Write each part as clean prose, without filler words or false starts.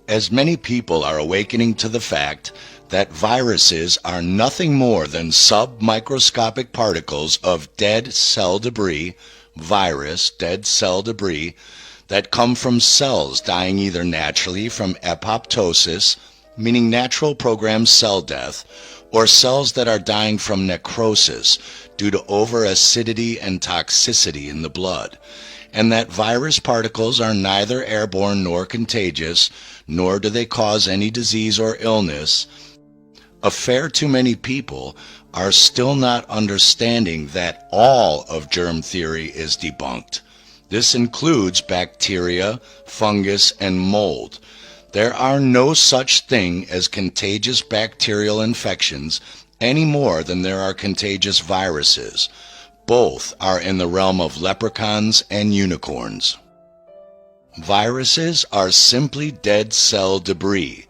As many people are awakening to the fact that viruses are nothing more than submicroscopic particles of dead cell debris, dead cell debris, that come from cells dying either naturally from apoptosis, meaning natural programmed cell death, or cells that are dying from necrosis due to overacidity and toxicity in the blood, and that virus particles are neither airborne nor contagious, nor do they cause any disease or illness, a fair too many people are still not understanding that all of germ theory is debunked. This includes bacteria, fungus, and mold. There are no such thing as contagious bacterial infections any more than there are contagious viruses. Both are in the realm of leprechauns and unicorns. Viruses are simply dead cell debris.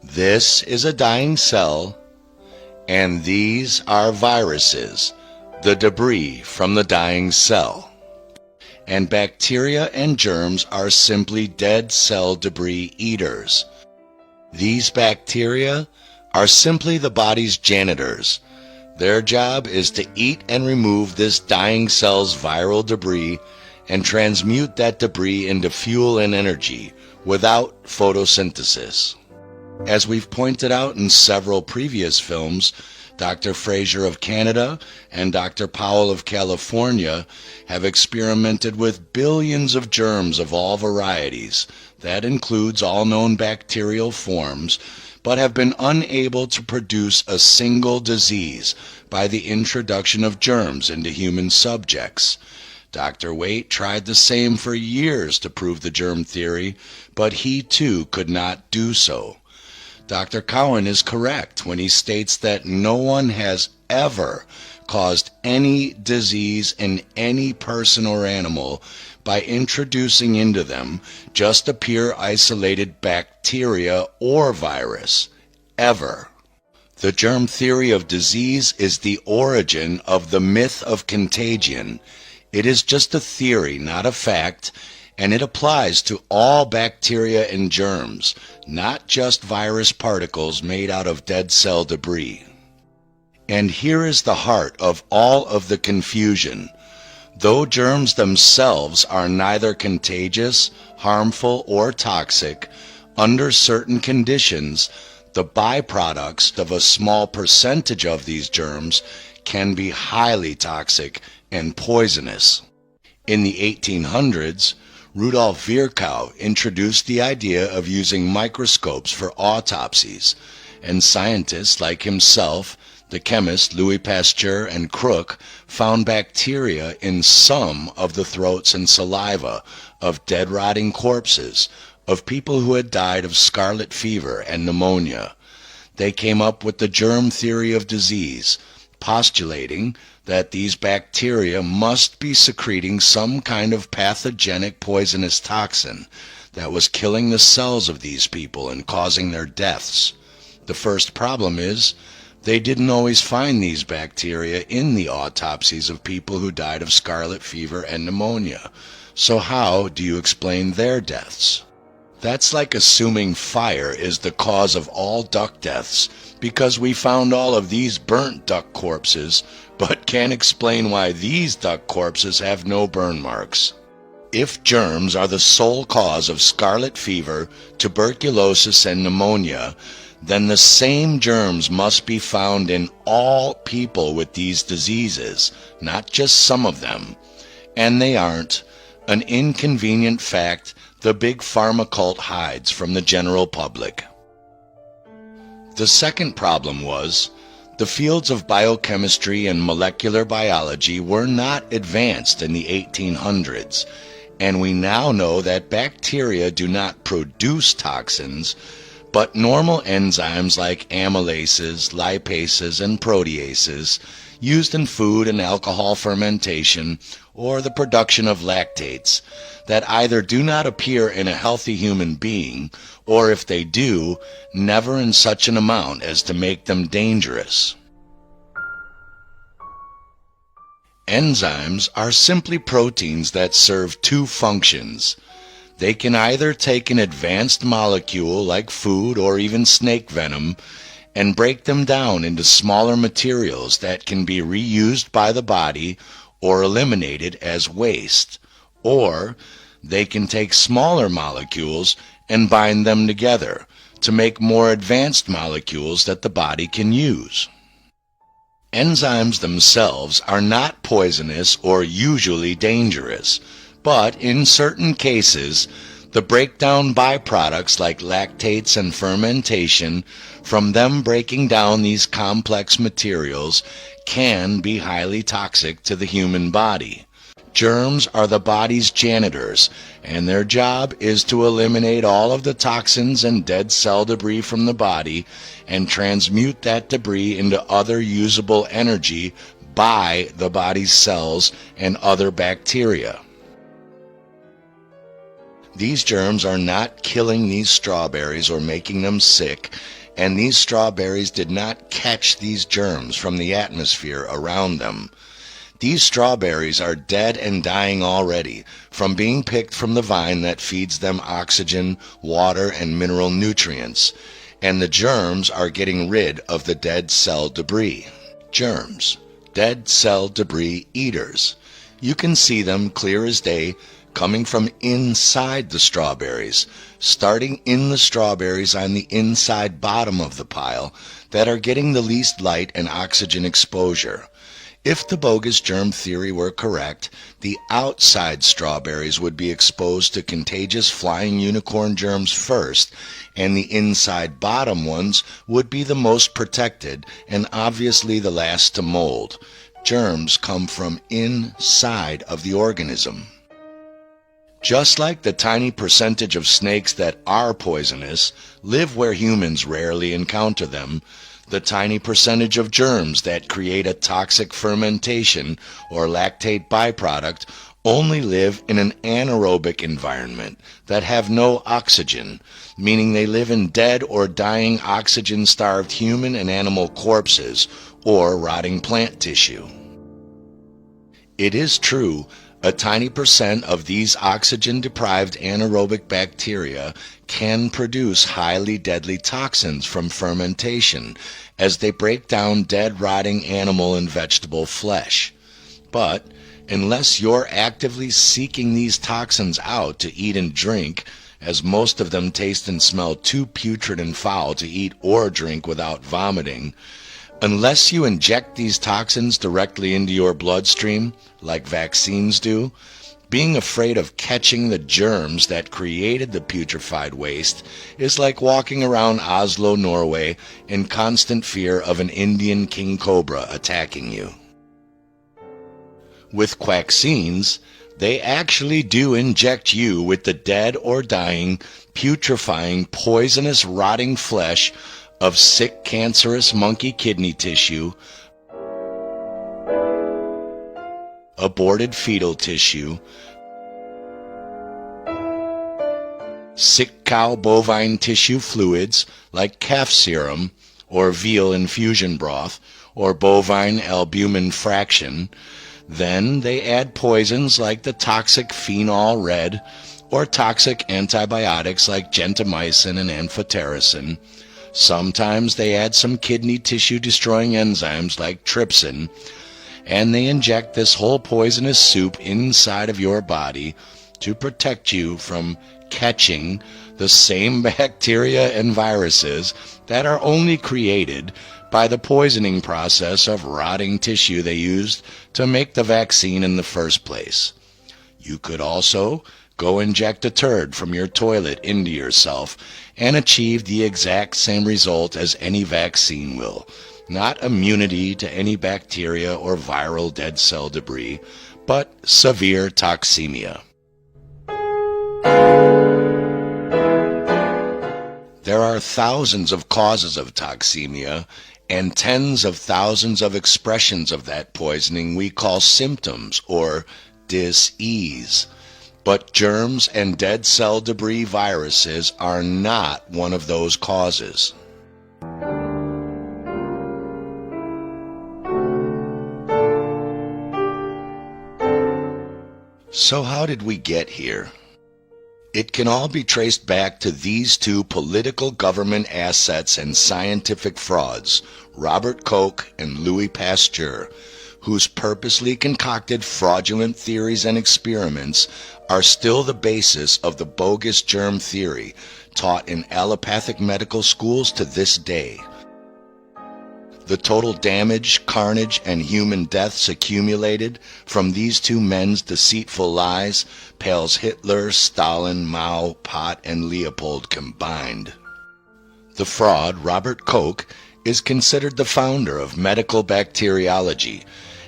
This is a dying cell, and these are viruses, the debris from the dying cell. And bacteria and germs are simply dead cell debris eaters. These bacteria are simply the body's janitors. Their job is to eat and remove this dying cell's viral debris and transmute that debris into fuel and energy without photosynthesis. As we've pointed out in several previous films, Dr. Fraser of Canada and Dr. Powell of California have experimented with billions of germs of all varieties, that includes all known bacterial forms, but have been unable to produce a single disease by the introduction of germs into human subjects. Dr. Waite tried the same for years to prove the germ theory, but he too could not do so. Dr. Cowan is correct when he states that no one has ever caused any disease in any person or animal by introducing into them just a pure isolated bacteria or virus, ever. The germ theory of disease is the origin of the myth of contagion. It is just a theory, not a fact, and it applies to all bacteria and germs, not just virus particles made out of dead cell debris. And here is the heart of all of the confusion. Though germs themselves are neither contagious, harmful, or toxic, under certain conditions, the byproducts of a small percentage of these germs can be highly toxic and poisonous. In the 1800s, Rudolf Virchow introduced the idea of using microscopes for autopsies, and scientists like himself, the chemist Louis Pasteur and Crooke, found bacteria in some of the throats and saliva of dead rotting corpses of people who had died of scarlet fever and pneumonia. They came up with the germ theory of disease, postulating that these bacteria must be secreting some kind of pathogenic poisonous toxin that was killing the cells of these people and causing their deaths. The first problem is they didn't always find these bacteria in the autopsies of people who died of scarlet fever and pneumonia. So how do you explain their deaths? That's like assuming fire is the cause of all duck deaths because we found all of these burnt duck corpses, but can't explain why these duck corpses have no burn marks. If germs are the sole cause of scarlet fever, tuberculosis, and pneumonia, then the same germs must be found in all people with these diseases, not just some of them. And they aren't. An inconvenient fact the big pharma cult hides from the general public. The second problem was the fields of biochemistry and molecular biology were not advanced in the 1800s, and we now know that bacteria do not produce toxins, but normal enzymes like amylases, lipases, and proteases used in food and alcohol fermentation or the production of lactates that either do not appear in a healthy human being, or if they do, never in such an amount as to make them dangerous. Enzymes are simply proteins that serve two functions. They can either take an advanced molecule like food or even snake venom and break them down into smaller materials that can be reused by the body or eliminated as waste. Or they can take smaller molecules and bind them together to make more advanced molecules that the body can use. Enzymes themselves are not poisonous or usually dangerous, but in certain cases, the breakdown byproducts like lactates and fermentation from them breaking down these complex materials can be highly toxic to the human body. Germs are the body's janitors, and their job is to eliminate all of the toxins and dead cell debris from the body and transmute that debris into other usable energy by the body's cells and other bacteria. These germs are not killing these strawberries or making them sick, and these strawberries did not catch these germs from the atmosphere around them. These strawberries are dead and dying already from being picked from the vine that feeds them oxygen, water, and mineral nutrients, and the germs are getting rid of the dead cell debris. Germs, dead cell debris eaters. You can see them clear as day coming from inside the strawberries, starting in the strawberries on the inside bottom of the pile that are getting the least light and oxygen exposure. If the bogus germ theory were correct, the outside strawberries would be exposed to contagious flying unicorn germs first, and the inside bottom ones would be the most protected and obviously the last to mold. Germs come from inside of the organism. Just like the tiny percentage of snakes that are poisonous live where humans rarely encounter them, the tiny percentage of germs that create a toxic fermentation or lactate byproduct only live in an anaerobic environment that have no oxygen, meaning they live in dead or dying oxygen-starved human and animal corpses or rotting plant tissue. It is true, a tiny percent of these oxygen-deprived anaerobic bacteria can produce highly deadly toxins from fermentation as they break down dead, rotting animal and vegetable flesh. But unless you're actively seeking these toxins out to eat and drink, as most of them taste and smell too putrid and foul to eat or drink without vomiting, unless you inject these toxins directly into your bloodstream, like vaccines do, being afraid of catching the germs that created the putrefied waste is like walking around Oslo, Norway, in constant fear of an Indian king cobra attacking you. With quaxines, they actually do inject you with the dead or dying, putrefying, poisonous, rotting flesh of sick, cancerous monkey kidney tissue, aborted fetal tissue, sick cow bovine tissue fluids like calf serum or veal infusion broth or bovine albumin fraction. Then they add poisons like the toxic phenol red or toxic antibiotics like gentamicin and amphotericin. Sometimes they add some kidney tissue destroying enzymes like trypsin, and they inject this whole poisonous soup inside of your body to protect you from catching the same bacteria and viruses that are only created by the poisoning process of rotting tissue they used to make the vaccine in the first place. You could also go inject a turd from your toilet into yourself and achieve the exact same result as any vaccine will. Not immunity to any bacteria or viral dead cell debris, but severe toxemia. There are thousands of causes of toxemia and tens of thousands of expressions of that poisoning we call symptoms or dis-ease. But germs and dead cell debris viruses are not one of those causes. So how did we get here? It can all be traced back to these two political government assets and scientific frauds, Robert Koch and Louis Pasteur, whose purposely concocted fraudulent theories and experiments are still the basis of the bogus germ theory taught in allopathic medical schools to this day. The total damage, carnage, and human deaths accumulated from these two men's deceitful lies pales Hitler, Stalin, Mao, Pot, and Leopold combined. The fraud, Robert Koch, is considered the founder of medical bacteriology,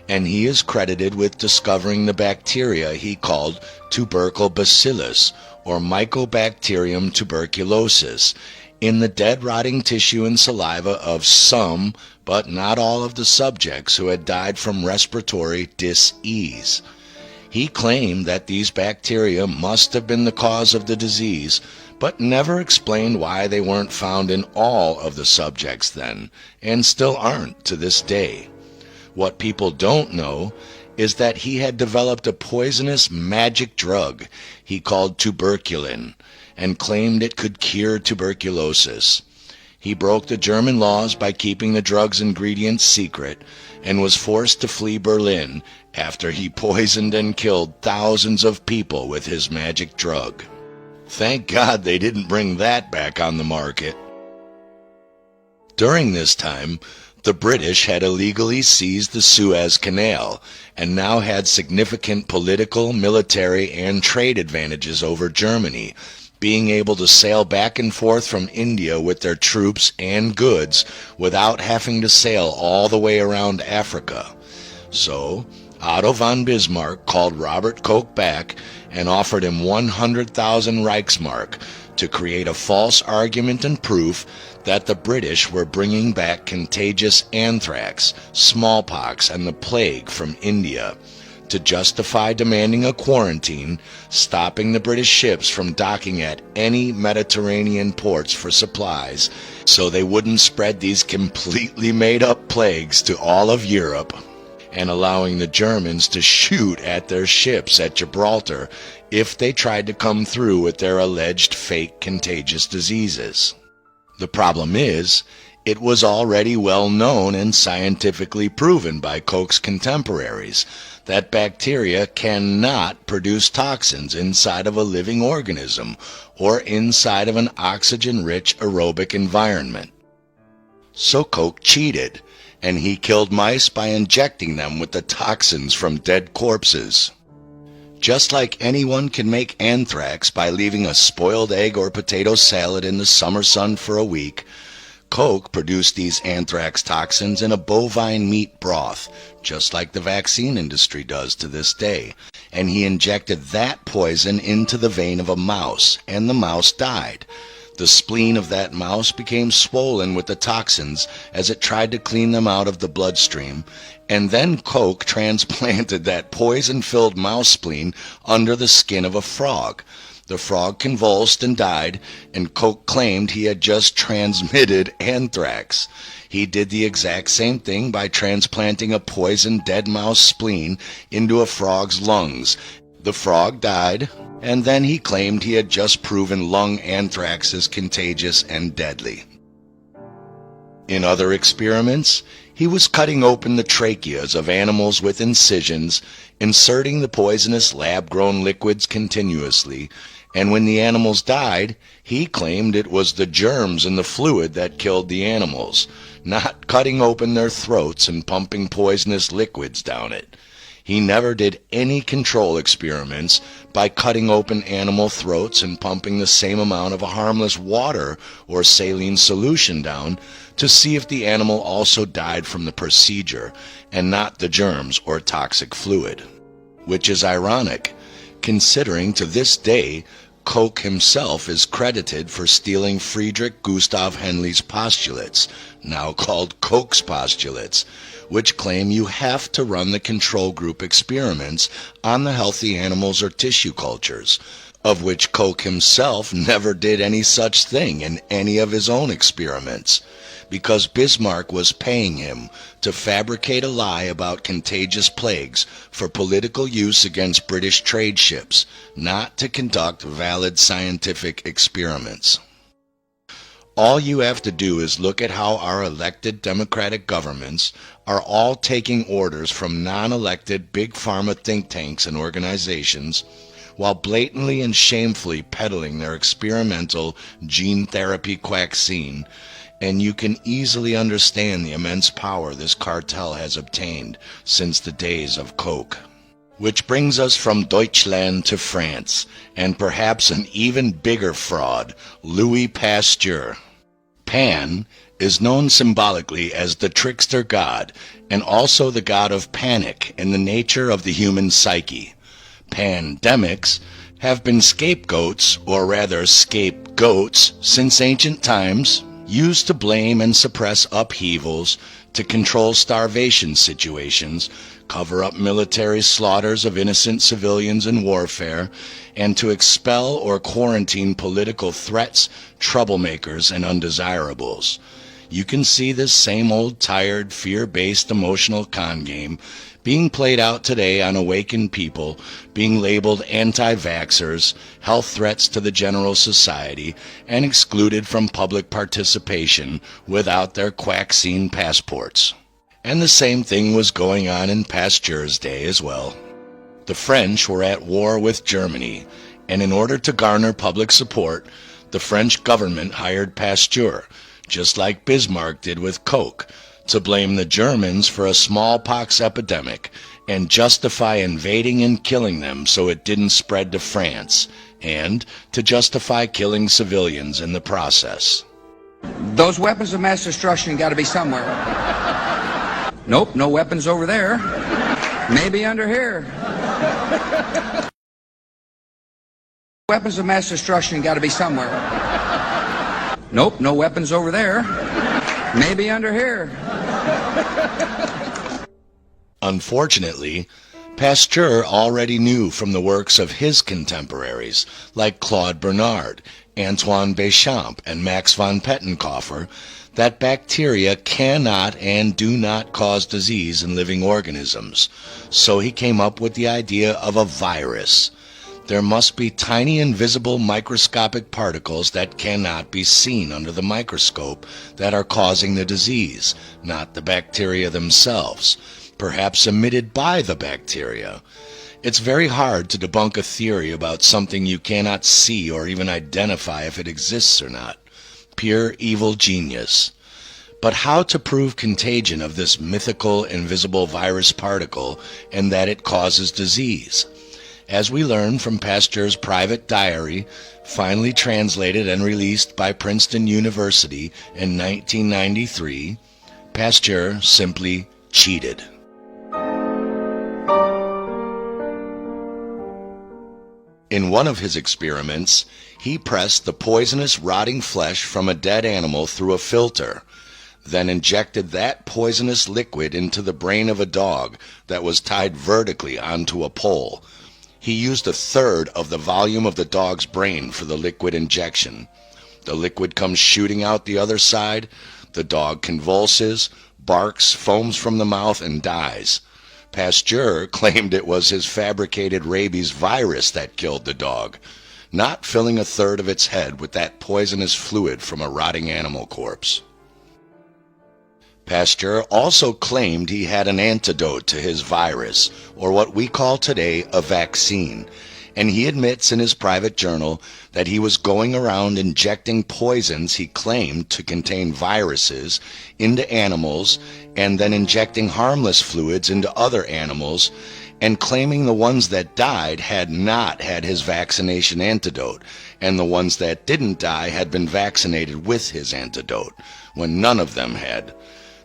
and he is credited with discovering the bacteria he called tubercle bacillus, or Mycobacterium tuberculosis, in the dead rotting tissue and saliva of some, but not all of the subjects who had died from respiratory dis-ease. He claimed that these bacteria must have been the cause of the disease, but never explained why they weren't found in all of the subjects then, and still aren't to this day. What people don't know is that he had developed a poisonous magic drug he called tuberculin, and claimed it could cure tuberculosis. He broke the German laws by keeping the drug's ingredients secret, and was forced to flee Berlin after he poisoned and killed thousands of people with his magic drug. Thank God they didn't bring that back on the market. During this time, the British had illegally seized the Suez Canal and now had significant political, military, and trade advantages over Germany, being able to sail back and forth from India with their troops and goods without having to sail all the way around Africa. So, Otto von Bismarck called Robert Koch back and offered him 100,000 Reichsmark to create a false argument and proof that the British were bringing back contagious anthrax, smallpox, and the plague from India, to justify demanding a quarantine, stopping the British ships from docking at any Mediterranean ports for supplies, so they wouldn't spread these completely made-up plagues to all of Europe, and allowing the Germans to shoot at their ships at Gibraltar if they tried to come through with their alleged fake contagious diseases. The problem is, it was already well known and scientifically proven by Koch's contemporaries that bacteria cannot produce toxins inside of a living organism or inside of an oxygen-rich aerobic environment. So Koch cheated, and he killed mice by injecting them with the toxins from dead corpses. Just like anyone can make anthrax by leaving a spoiled egg or potato salad in the summer sun for a week, Koch produced these anthrax toxins in a bovine meat broth, just like the vaccine industry does to this day, and he injected that poison into the vein of a mouse, and the mouse died. The spleen of that mouse became swollen with the toxins as it tried to clean them out of the bloodstream, and then Koch transplanted that poison-filled mouse spleen under the skin of a frog. The frog convulsed and died, and Koch claimed he had just transmitted anthrax. He did the exact same thing by transplanting a poisoned dead mouse spleen into a frog's lungs. The frog died, and then he claimed he had just proven lung anthrax is contagious and deadly. In other experiments, he was cutting open the tracheas of animals with incisions, inserting the poisonous lab-grown liquids continuously, and when the animals died, he claimed it was the germs in the fluid that killed the animals, not cutting open their throats and pumping poisonous liquids down it. He never did any control experiments by cutting open animal throats and pumping the same amount of a harmless water or saline solution down to see if the animal also died from the procedure and not the germs or toxic fluid. Which is ironic, considering to this day Koch himself is credited for stealing Friedrich Gustav Henle's postulates, now called Koch's postulates, which claim you have to run the control group experiments on the healthy animals or tissue cultures, of which Koch himself never did any such thing in any of his own experiments, because Bismarck was paying him to fabricate a lie about contagious plagues for political use against British trade ships, not to conduct valid scientific experiments. All you have to do is look at how our elected democratic governments are all taking orders from non-elected big pharma think tanks and organizations, while blatantly and shamefully peddling their experimental gene therapy quacksine, and you can easily understand the immense power this cartel has obtained since the days of Koch. Which brings us from Deutschland to France, and perhaps an even bigger fraud, Louis Pasteur. Pan is known symbolically as the trickster god, and also the god of panic and the nature of the human psyche. Pandemics have been scapegoats, or rather scapegoats, since ancient times, used to blame and suppress upheavals, to control starvation situations, cover up military slaughters of innocent civilians in warfare, and to expel or quarantine political threats, troublemakers, and undesirables. You can see this same old tired, fear-based emotional con game being played out today on awakened people, being labeled anti-vaxxers, health threats to the general society, and excluded from public participation without their quacksine passports. And the same thing was going on in Pasteur's day as well. The French were at war with Germany, and in order to garner public support, the French government hired Pasteur, just like Bismarck did with Koch, to blame the Germans for a smallpox epidemic and justify invading and killing them so it didn't spread to France, and to justify killing civilians in the process. Those weapons of mass destruction got to be somewhere. Nope, no weapons over there. Maybe under here. Weapons of mass destruction got to be somewhere. Nope, no weapons over there. Maybe under here. Unfortunately, Pasteur already knew from the works of his contemporaries, like Claude Bernard, Antoine Béchamp, and Max von Pettenkofer, that bacteria cannot and do not cause disease in living organisms. So he came up with the idea of a virus. There must be tiny invisible microscopic particles that cannot be seen under the microscope that are causing the disease, not the bacteria themselves, perhaps emitted by the bacteria. It's very hard to debunk a theory about something you cannot see or even identify if it exists or not. Pure evil genius. But how to prove contagion of this mythical invisible virus particle and that it causes disease? As we learn from Pasteur's private diary, finally translated and released by Princeton University in 1993, Pasteur simply cheated. In one of his experiments, he pressed the poisonous rotting flesh from a dead animal through a filter, then injected that poisonous liquid into the brain of a dog that was tied vertically onto a pole. He used a third of the volume of the dog's brain for the liquid injection. The liquid comes shooting out the other side. The dog convulses, barks, foams from the mouth, and dies. Pasteur claimed it was his fabricated rabies virus that killed the dog, not filling a third of its head with that poisonous fluid from a rotting animal corpse. Pasteur also claimed he had an antidote to his virus, or what we call today a vaccine, and he admits in his private journal that he was going around injecting poisons he claimed to contain viruses into animals and then injecting harmless fluids into other animals, and claiming the ones that died had not had his vaccination antidote, and the ones that didn't die had been vaccinated with his antidote, when none of them had.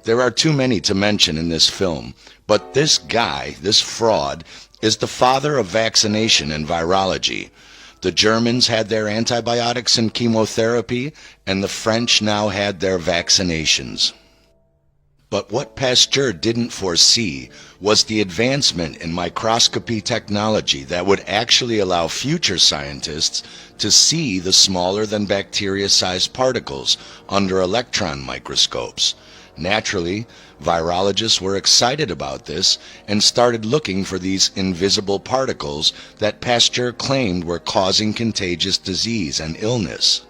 There are too many to mention in this film, but this guy, this fraud, is the father of vaccination and virology. The Germans had their antibiotics and chemotherapy, and the French now had their vaccinations. But what Pasteur didn't foresee was the advancement in microscopy technology that would actually allow future scientists to see the smaller than bacteria-sized particles under electron microscopes. Naturally, virologists were excited about this and started looking for these invisible particles that Pasteur claimed were causing contagious disease and illness.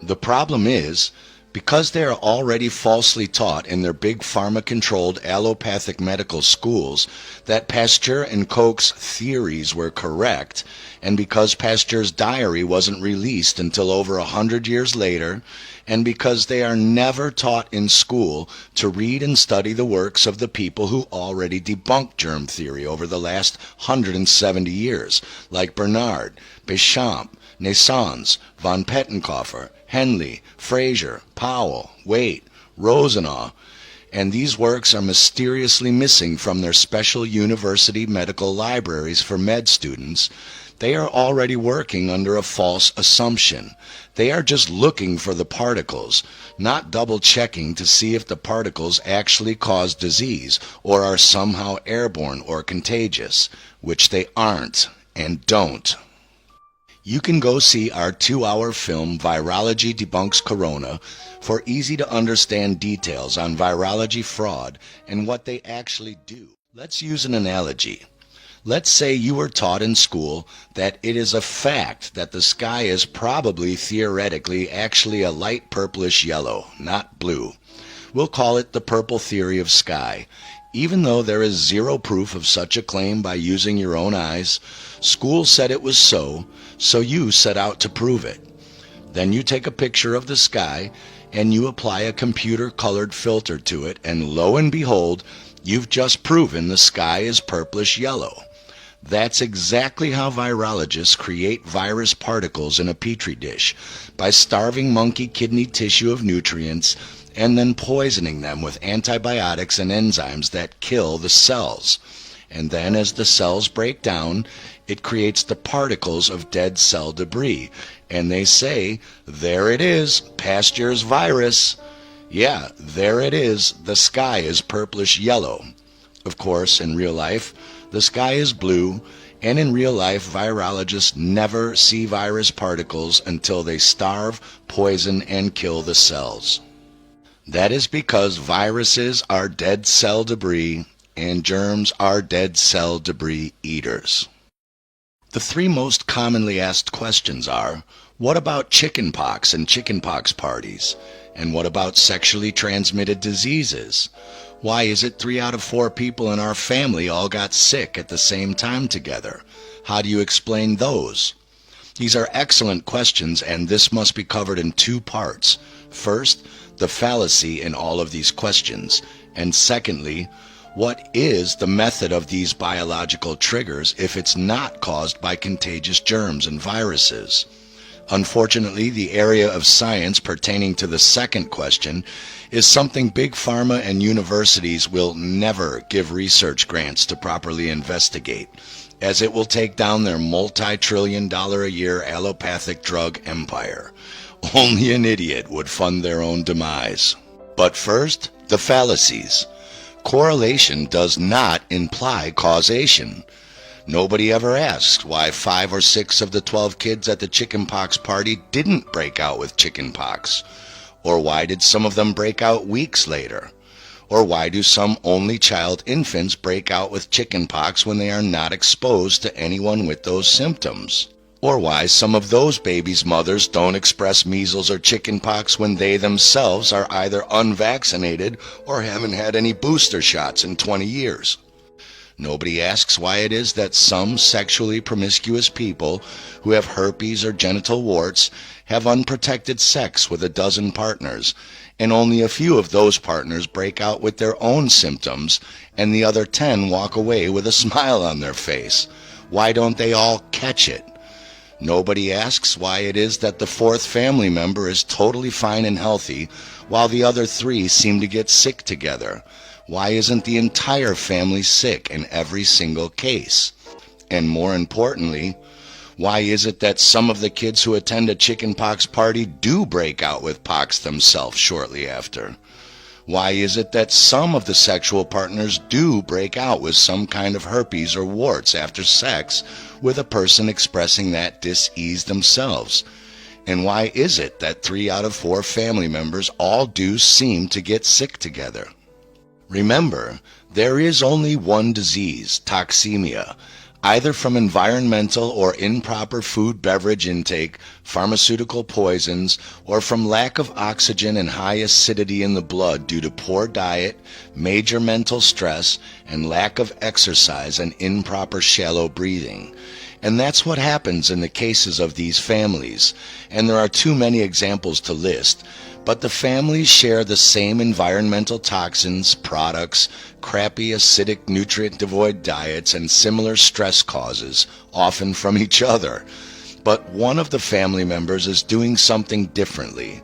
The problem is, because they are already falsely taught in their big pharma-controlled allopathic medical schools that Pasteur and Koch's theories were correct, and because Pasteur's diary wasn't released until over 100 years later, and because they are never taught in school to read and study the works of the people who already debunked germ theory over the last 170 years, like Bernard, Béchamp, Naissance, von Pettenkofer, Henle, Fraser, Powell, Waite, Rosenau, and these works are mysteriously missing from their special university medical libraries for med students. They are already working under a false assumption. They are just looking for the particles, not double-checking to see if the particles actually cause disease or are somehow airborne or contagious, which they aren't and don't. You can go see our 2-hour film, Virology Debunks Corona, for easy-to-understand details on virology fraud and what they actually do. Let's use an analogy. Let's say you were taught in school that it is a fact that the sky is probably theoretically actually a light purplish yellow, not blue. We'll call it the purple theory of sky. Even though there is zero proof of such a claim by using your own eyes, school said it was so you set out to prove it. Then you take a picture of the sky and you apply a computer-colored filter to it, and lo and behold, you've just proven the sky is purplish yellow. That's exactly how virologists create virus particles in a petri dish, by starving monkey kidney tissue of nutrients and then poisoning them with antibiotics and enzymes that kill the cells. And then as the cells break down, it creates the particles of dead cell debris. And they say, there it is, Pasteur's virus. Yeah, there it is, the sky is purplish yellow. Of course, in real life, the sky is blue, and in real life, virologists never see virus particles until they starve, poison, and kill the cells. That is because viruses are dead cell debris, and germs are dead cell debris eaters. The 3 most commonly asked questions are, what about chickenpox and chickenpox parties? And what about sexually transmitted diseases? Why is it 3 out of 4 people in our family all got sick at the same time together? How do you explain those? These are excellent questions, and this must be covered in 2 parts. First, the fallacy in all of these questions, and secondly, what is the method of these biological triggers if it's not caused by contagious germs and viruses? Unfortunately, the area of science pertaining to the second question is something big pharma and universities will never give research grants to properly investigate, as it will take down their multi-trillion-dollar-a-year allopathic drug empire. Only an idiot would fund their own demise. But first, the fallacies. Correlation does not imply causation. Nobody ever asks why 5 or 6 of the 12 kids at the chickenpox party didn't break out with chickenpox. Or why did some of them break out weeks later? Or why do some only child infants break out with chickenpox when they are not exposed to anyone with those symptoms? Or why some of those babies' mothers don't express measles or chickenpox when they themselves are either unvaccinated or haven't had any booster shots in 20 years. Nobody asks why it is that some sexually promiscuous people who have herpes or genital warts have unprotected sex with a dozen partners, and only a few of those partners break out with their own symptoms, and the other 10 walk away with a smile on their face. Why don't they all catch it? Nobody asks why it is that the 4th family member is totally fine and healthy, while the other 3 seem to get sick together. Why isn't the entire family sick in every single case? And more importantly, why is it that some of the kids who attend a chickenpox party do break out with pox themselves shortly after? Why is it that some of the sexual partners do break out with some kind of herpes or warts after sex, with a person expressing that dis-ease themselves? And why is it that 3 out of 4 family members all do seem to get sick together? Remember, there is only one disease, toxemia, either from environmental or improper food beverage intake, pharmaceutical poisons, or from lack of oxygen and high acidity in the blood due to poor diet, major mental stress, and lack of exercise and improper shallow breathing. And that's what happens in the cases of these families, and there are too many examples to list. But the families share the same environmental toxins, products, crappy acidic nutrient-devoid diets, and similar stress causes, often from each other. But one of the family members is doing something differently,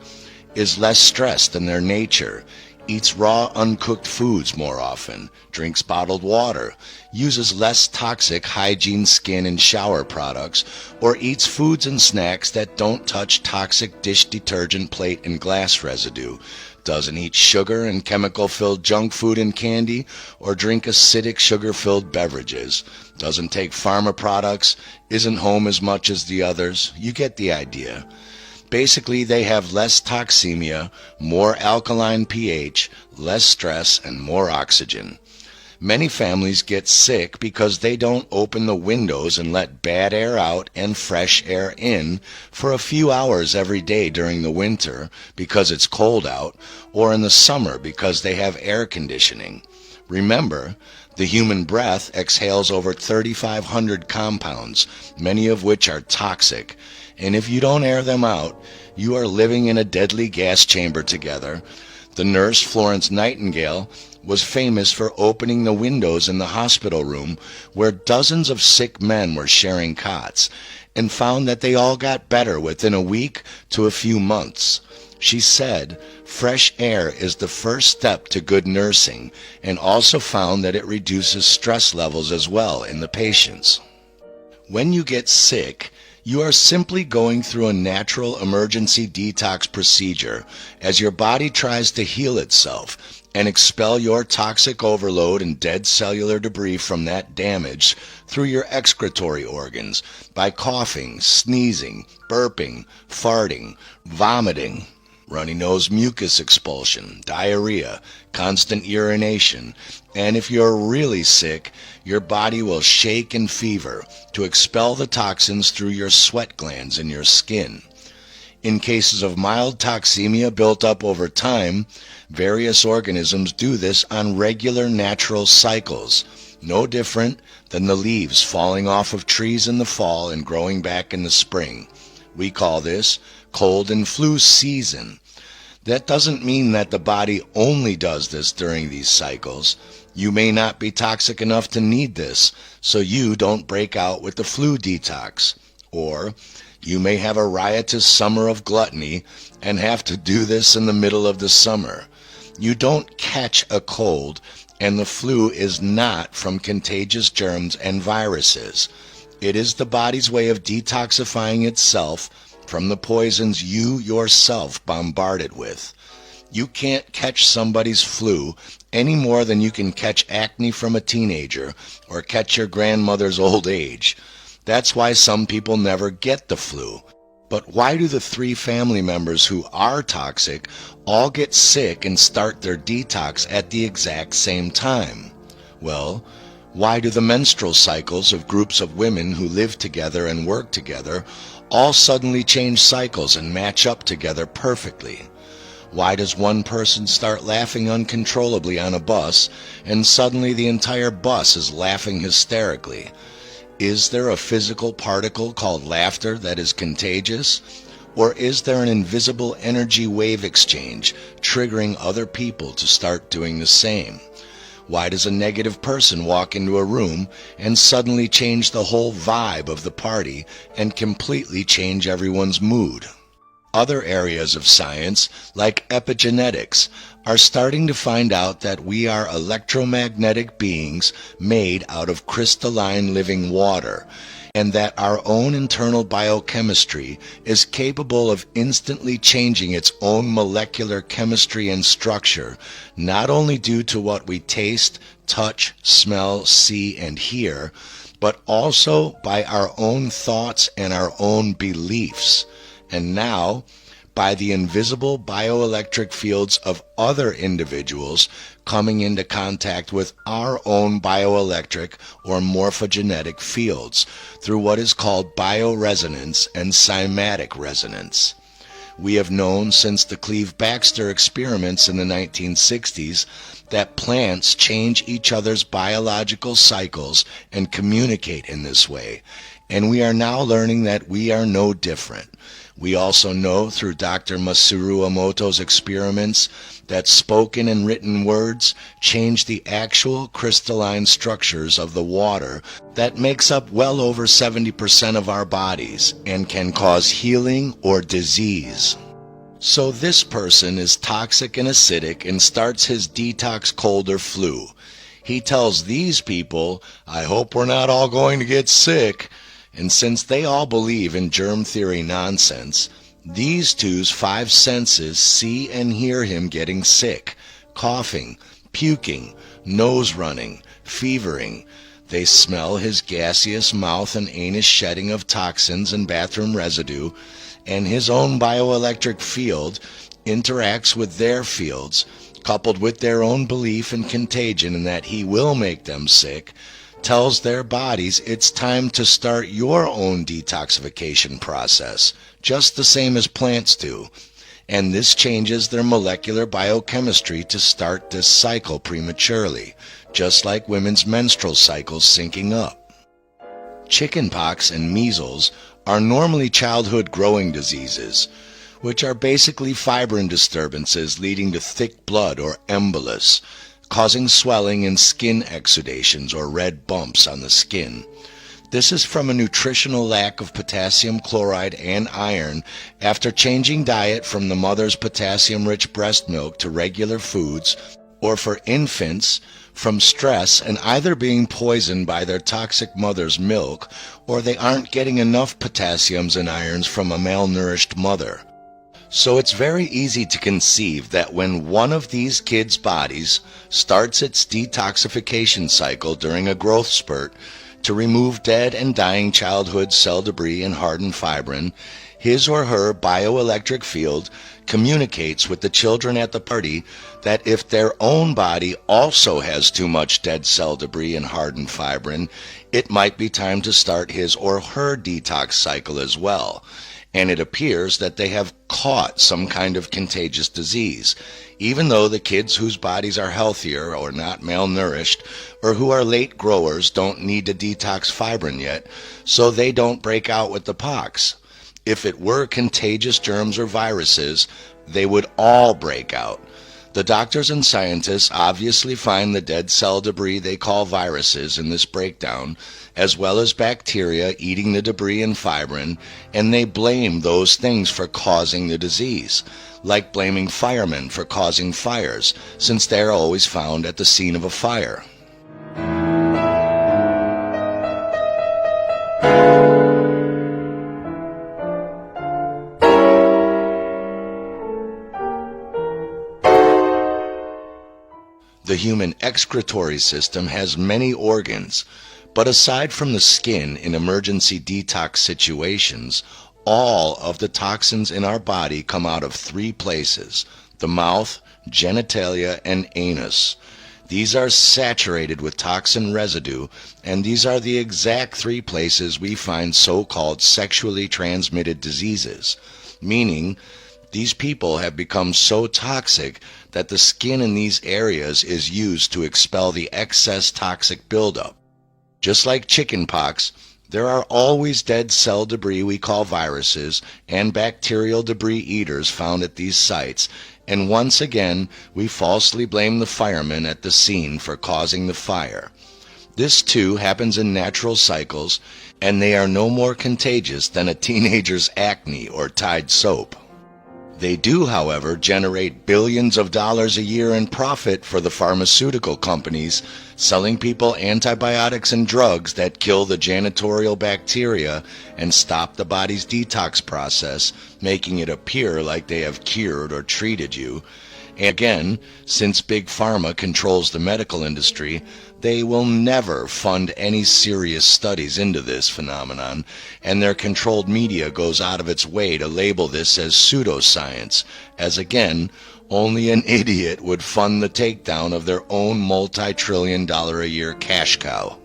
is less stressed in their nature, eats raw, uncooked foods more often, drinks bottled water, uses less toxic hygiene skin and shower products, or eats foods and snacks that don't touch toxic dish detergent, plate, and glass residue, doesn't eat sugar and chemical-filled junk food and candy, or drink acidic sugar-filled beverages, doesn't take pharma products, isn't home as much as the others. You get the idea. Basically, they have less toxemia, more alkaline pH, less stress, and more oxygen. Many families get sick because they don't open the windows and let bad air out and fresh air in for a few hours every day during the winter because it's cold out, or in the summer because they have air conditioning. Remember, the human breath exhales over 3,500 compounds, many of which are toxic, and if you don't air them out, you are living in a deadly gas chamber together. The nurse, Florence Nightingale, was famous for opening the windows in the hospital room where dozens of sick men were sharing cots, and found that they all got better within a week to a few months. She said, fresh air is the first step to good nursing, and also found that it reduces stress levels as well in the patients. When you get sick, you are simply going through a natural emergency detox procedure as your body tries to heal itself and expel your toxic overload and dead cellular debris from that damage through your excretory organs by coughing, sneezing, burping, farting, vomiting, runny nose mucus expulsion, diarrhea, constant urination, and if you're really sick, your body will shake and fever to expel the toxins through your sweat glands in your skin. In cases of mild toxemia built up over time, various organisms do this on regular natural cycles, no different than the leaves falling off of trees in the fall and growing back in the spring. We call this cold and flu season. That doesn't mean that the body only does this during these cycles. You may not be toxic enough to need this, so you don't break out with the flu detox. Or you may have a riotous summer of gluttony and have to do this in the middle of the summer. You don't catch a cold, and the flu is not from contagious germs and viruses. It is the body's way of detoxifying itself from the poisons you yourself bombard it with. You can't catch somebody's flu any more than you can catch acne from a teenager or catch your grandmother's old age. That's why some people never get the flu. But why do the 3 family members who are toxic all get sick and start their detox at the exact same time? Well, why do the menstrual cycles of groups of women who live together and work together all suddenly change cycles and match up together perfectly? Why does one person start laughing uncontrollably on a bus and suddenly the entire bus is laughing hysterically? Is there a physical particle called laughter that is contagious? Or is there an invisible energy wave exchange triggering other people to start doing the same? Why does a negative person walk into a room and suddenly change the whole vibe of the party and completely change everyone's mood? Other areas of science, like epigenetics, are starting to find out that we are electromagnetic beings made out of crystalline living water, and that our own internal biochemistry is capable of instantly changing its own molecular chemistry and structure, not only due to what we taste, touch, smell, see, and hear, but also by our own thoughts and our own beliefs. And now, by the invisible bioelectric fields of other individuals coming into contact with our own bioelectric or morphogenetic fields through what is called bioresonance and cymatic resonance. We have known since the Cleve-Baxter experiments in the 1960s that plants change each other's biological cycles and communicate in this way, and we are now learning that we are no different. We also know through Dr. Masaru Emoto's experiments that spoken and written words change the actual crystalline structures of the water that makes up well over 70% of our bodies and can cause healing or disease. So this person is toxic and acidic and starts his detox cold or flu. He tells these people, "I hope we're not all going to get sick." And since they all believe in germ theory nonsense, these two's five senses see and hear him getting sick, coughing, puking, nose running, fevering. They smell his gaseous mouth and anus shedding of toxins and bathroom residue, and his own bioelectric field interacts with their fields, coupled with their own belief in contagion and that he will make them sick, tells their bodies it's time to start your own detoxification process, just the same as plants do. And this changes their molecular biochemistry to start this cycle prematurely, just like women's menstrual cycles syncing up. Chickenpox and measles are normally childhood growing diseases, which are basically fibrin disturbances leading to thick blood or embolus, causing swelling and skin exudations or red bumps on the skin. This is from a nutritional lack of potassium chloride and iron after changing diet from the mother's potassium-rich breast milk to regular foods, or for infants, from stress and either being poisoned by their toxic mother's milk, or they aren't getting enough potassiums and irons from a malnourished mother. So it's very easy to conceive that when one of these kids' bodies starts its detoxification cycle during a growth spurt to remove dead and dying childhood cell debris and hardened fibrin, his or her bioelectric field communicates with the children at the party that if their own body also has too much dead cell debris and hardened fibrin, it might be time to start his or her detox cycle as well. And it appears that they have caught some kind of contagious disease, even though the kids whose bodies are healthier or not malnourished or who are late growers don't need to detox fibrin yet, so they don't break out with the pox. If it were contagious germs or viruses, they would all break out. The doctors and scientists obviously find the dead cell debris they call viruses in this breakdown, as well as bacteria eating the debris and fibrin, and they blame those things for causing the disease, like blaming firemen for causing fires, since they are always found at the scene of a fire. The human excretory system has many organs, but aside from the skin in emergency detox situations, all of the toxins in our body come out of three places: the mouth, genitalia, and anus. These are saturated with toxin residue, and these are the exact three places we find so-called sexually transmitted diseases, meaning these people have become so toxic that the skin in these areas is used to expel the excess toxic buildup. Just like chickenpox, there are always dead cell debris we call viruses and bacterial debris eaters found at these sites, and once again we falsely blame the firemen at the scene for causing the fire. This too happens in natural cycles, and they are no more contagious than a teenager's acne or Tide soap. They do, however, generate billions of dollars a year in profit for the pharmaceutical companies, selling people antibiotics and drugs that kill the janitorial bacteria and stop the body's detox process, making it appear like they have cured or treated you. And again, since Big Pharma controls the medical industry, they will never fund any serious studies into this phenomenon, and their controlled media goes out of its way to label this as pseudoscience, as again, only an idiot would fund the takedown of their own multi-trillion-dollar-a-year cash cow.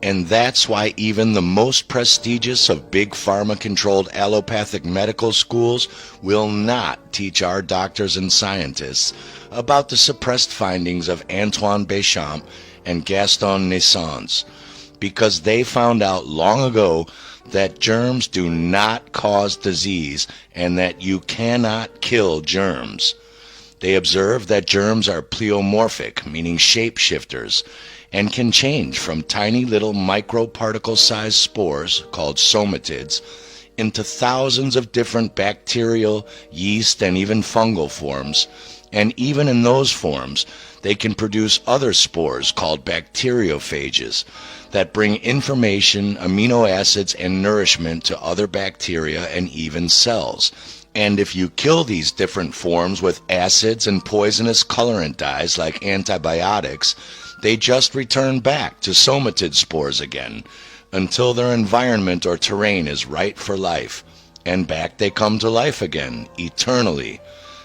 And that's why even the most prestigious of Big Pharma-controlled allopathic medical schools will not teach our doctors and scientists about the suppressed findings of Antoine Béchamp and Gaston Naissance, because they found out long ago that germs do not cause disease and that you cannot kill germs. They observed that germs are pleomorphic, meaning shapeshifters, and can change from tiny little microparticle-sized spores, called somatids, into thousands of different bacterial, yeast, and even fungal forms. And even in those forms, they can produce other spores called bacteriophages that bring information, amino acids, and nourishment to other bacteria and even cells. And if you kill these different forms with acids and poisonous colorant dyes like antibiotics, they just return back to somatid spores again until their environment or terrain is right for life. And back they come to life again, eternally.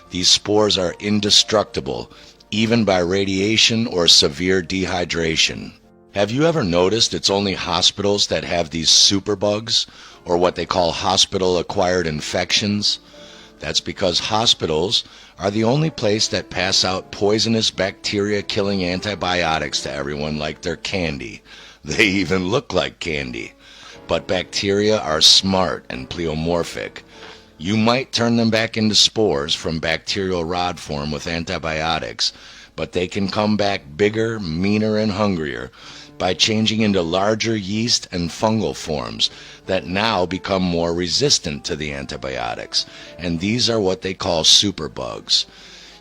These spores are indestructible, even by radiation or severe dehydration. Have you ever noticed it's only hospitals that have these superbugs, or what they call hospital-acquired infections? That's because hospitals are the only place that pass out poisonous bacteria-killing antibiotics to everyone like they're candy. They even look like candy. But bacteria are smart and pleomorphic. You might turn them back into spores from bacterial rod form with antibiotics, but they can come back bigger, meaner, and hungrier by changing into larger yeast and fungal forms that now become more resistant to the antibiotics, and these are what they call superbugs.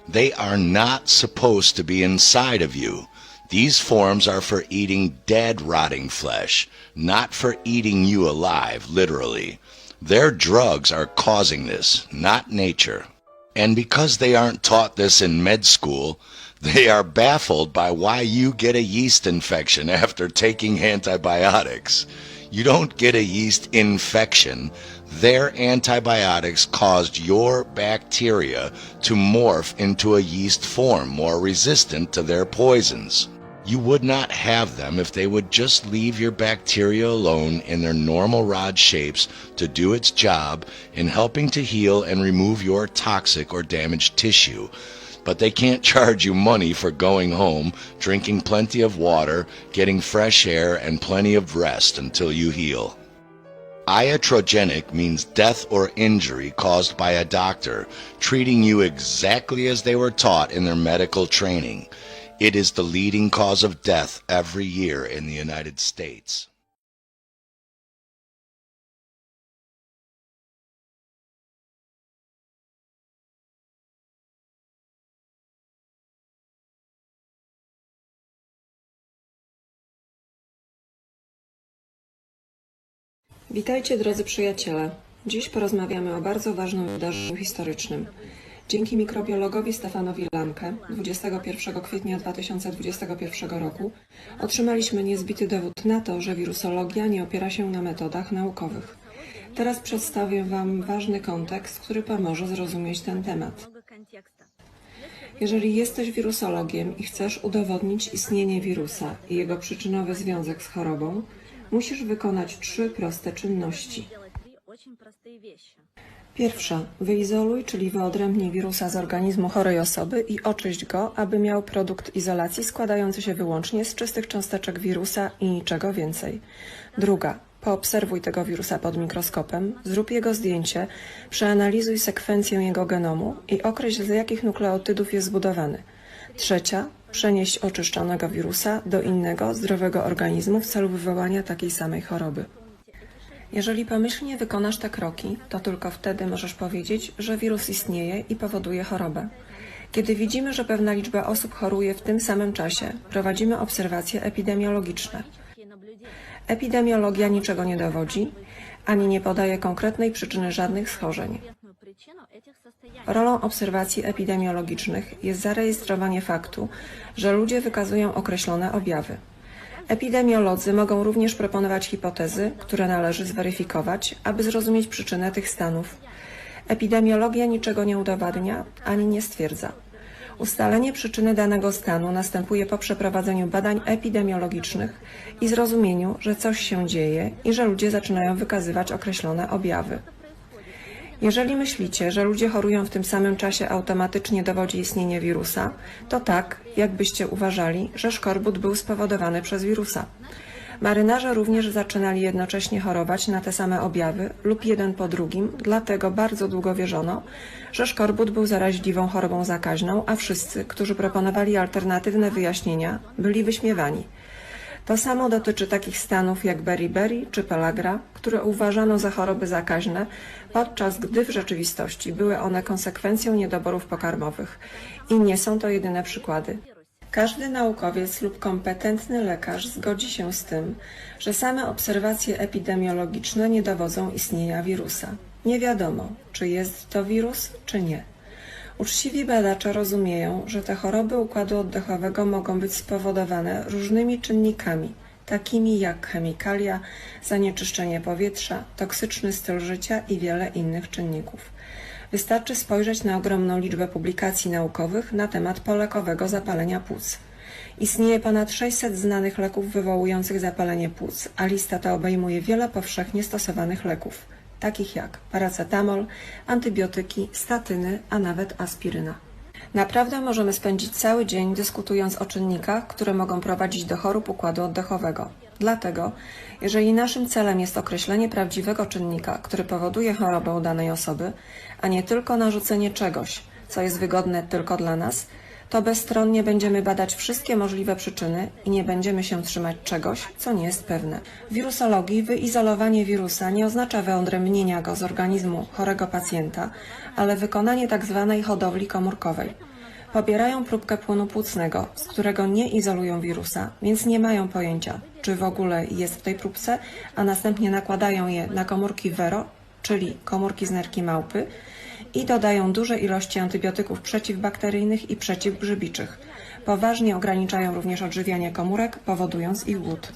They are not supposed to be inside of you. These forms are for eating dead, rotting flesh, not for eating you alive, literally. Their drugs are causing this, not nature. And because they aren't taught this in med school, they are baffled by why you get a yeast infection after taking antibiotics. You don't get a yeast infection. Their antibiotics caused your bacteria to morph into a yeast form more resistant to their poisons. You would not have them if they would just leave your bacteria alone in their normal rod shapes to do its job in helping to heal and remove your toxic or damaged tissue. But they can't charge you money for going home, drinking plenty of water, getting fresh air, and plenty of rest until you heal. Iatrogenic means death or injury caused by a doctor treating you exactly as they were taught in their medical training. It is the leading cause of death every year in the United States. Witajcie, drodzy przyjaciele. Dziś porozmawiamy o bardzo ważnym wydarzeniu historycznym. Dzięki mikrobiologowi Stefanowi Lamke 21 kwietnia 2021 roku otrzymaliśmy niezbity dowód na to, że wirusologia nie opiera się na metodach naukowych. Teraz przedstawię Wam ważny kontekst, który pomoże zrozumieć ten temat. Jeżeli jesteś wirusologiem i chcesz udowodnić istnienie wirusa i jego przyczynowy związek z chorobą, musisz wykonać 3 proste czynności. Pierwsza. Wyizoluj, czyli wyodrębnij wirusa z organizmu chorej osoby i oczyść go, aby miał produkt izolacji składający się wyłącznie z czystych cząsteczek wirusa i niczego więcej. Druga. Poobserwuj tego wirusa pod mikroskopem, zrób jego zdjęcie, przeanalizuj sekwencję jego genomu i określ, z jakich nukleotydów jest zbudowany. Trzecia. Przenieść oczyszczonego wirusa do innego, zdrowego organizmu w celu wywołania takiej samej choroby. Jeżeli pomyślnie wykonasz te kroki, to tylko wtedy możesz powiedzieć, że wirus istnieje i powoduje chorobę. Kiedy widzimy, że pewna liczba osób choruje w tym samym czasie, prowadzimy obserwacje epidemiologiczne. Epidemiologia niczego nie dowodzi, ani nie podaje konkretnej przyczyny żadnych schorzeń. Rolą obserwacji epidemiologicznych jest zarejestrowanie faktu, że ludzie wykazują określone objawy. Epidemiolodzy mogą również proponować hipotezy, które należy zweryfikować, aby zrozumieć przyczynę tych stanów. Epidemiologia niczego nie udowadnia ani nie stwierdza. Ustalenie przyczyny danego stanu następuje po przeprowadzeniu badań epidemiologicznych i zrozumieniu, że coś się dzieje i że ludzie zaczynają wykazywać określone objawy. Jeżeli myślicie, że ludzie chorują w tym samym czasie automatycznie dowodzi istnienie wirusa, to tak, jakbyście uważali, że szkorbut był spowodowany przez wirusa. Marynarze również zaczynali jednocześnie chorować na te same objawy lub jeden po drugim, dlatego bardzo długo wierzono, że szkorbut był zaraźliwą chorobą zakaźną, a wszyscy, którzy proponowali alternatywne wyjaśnienia, byli wyśmiewani. To samo dotyczy takich stanów jak beriberi czy pelagra, które uważano za choroby zakaźne, podczas gdy w rzeczywistości były one konsekwencją niedoborów pokarmowych. I nie są to jedyne przykłady. Każdy naukowiec lub kompetentny lekarz zgodzi się z tym, że same obserwacje epidemiologiczne nie dowodzą istnienia wirusa. Nie wiadomo, czy jest to wirus, czy nie. Uczciwi badacze rozumieją, że te choroby układu oddechowego mogą być spowodowane różnymi czynnikami, takimi jak chemikalia, zanieczyszczenie powietrza, toksyczny styl życia i wiele innych czynników. Wystarczy spojrzeć na ogromną liczbę publikacji naukowych na temat polekowego zapalenia płuc. Istnieje ponad 600 znanych leków wywołujących zapalenie płuc, a lista ta obejmuje wiele powszechnie stosowanych leków, takich jak paracetamol, antybiotyki, statyny, a nawet aspiryna. Naprawdę możemy spędzić cały dzień dyskutując o czynnikach, które mogą prowadzić do chorób układu oddechowego. Dlatego, jeżeli naszym celem jest określenie prawdziwego czynnika, który powoduje chorobę u danej osoby, a nie tylko narzucenie czegoś, co jest wygodne tylko dla nas, to bezstronnie będziemy badać wszystkie możliwe przyczyny i nie będziemy się trzymać czegoś, co nie jest pewne. W wirusologii wyizolowanie wirusa nie oznacza wyodrębnienia go z organizmu chorego pacjenta, ale wykonanie tzw. hodowli komórkowej. Pobierają próbkę płynu płucnego, z którego nie izolują wirusa, więc nie mają pojęcia, czy w ogóle jest w tej próbce, a następnie nakładają je na komórki Vero, czyli komórki z nerki małpy, i dodają duże ilości antybiotyków przeciwbakteryjnych i przeciwgrzybiczych. Poważnie ograniczają również odżywianie komórek, powodując ich głód.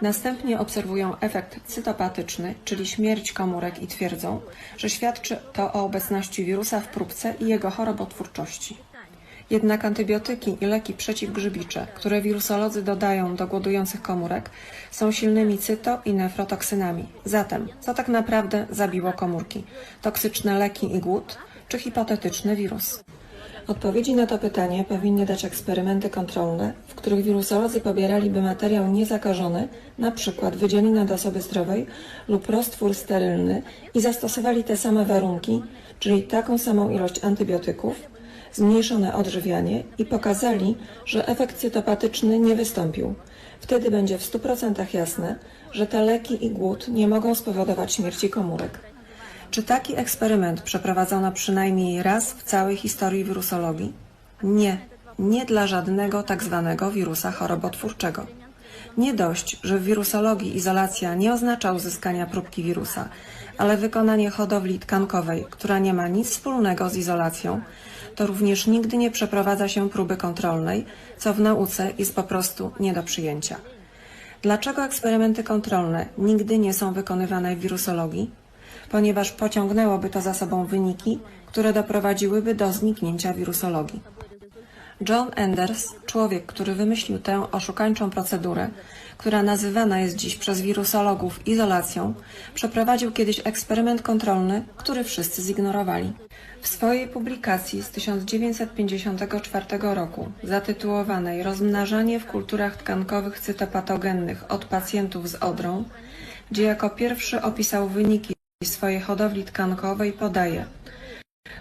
Następnie obserwują efekt cytopatyczny, czyli śmierć komórek i twierdzą, że świadczy to o obecności wirusa w próbce i jego chorobotwórczości. Jednak antybiotyki i leki przeciwgrzybicze, które wirusolodzy dodają do głodujących komórek, są silnymi cyto- i nefrotoksynami. Zatem, co tak naprawdę zabiło komórki? Toksyczne leki i głód, czy hipotetyczny wirus? Odpowiedzi na to pytanie powinny dać eksperymenty kontrolne, w których wirusolodzy pobieraliby materiał niezakażony, np. wydzieliny od osoby zdrowej lub roztwór sterylny i zastosowali te same warunki, czyli taką samą ilość antybiotyków, zmniejszone odżywianie i pokazali, że efekt cytopatyczny nie wystąpił. Wtedy będzie w 100% jasne, że te leki i głód nie mogą spowodować śmierci komórek. Czy taki eksperyment przeprowadzono przynajmniej raz w całej historii wirusologii? Nie, nie dla żadnego tak zwanego wirusa chorobotwórczego. Nie dość, że w wirusologii izolacja nie oznacza uzyskania próbki wirusa, ale wykonanie hodowli tkankowej, która nie ma nic wspólnego z izolacją, to również nigdy nie przeprowadza się próby kontrolnej, co w nauce jest po prostu nie do przyjęcia. Dlaczego eksperymenty kontrolne nigdy nie są wykonywane w wirusologii? Ponieważ pociągnęłoby to za sobą wyniki, które doprowadziłyby do zniknięcia wirusologii. John Enders, człowiek, który wymyślił tę oszukańczą procedurę, która nazywana jest dziś przez wirusologów izolacją, przeprowadził kiedyś eksperyment kontrolny, który wszyscy zignorowali. W swojej publikacji z 1954 roku, zatytułowanej Rozmnażanie w kulturach tkankowych cytopatogennych od pacjentów z odrą, gdzie jako pierwszy opisał wyniki swojej hodowli tkankowej, podaje: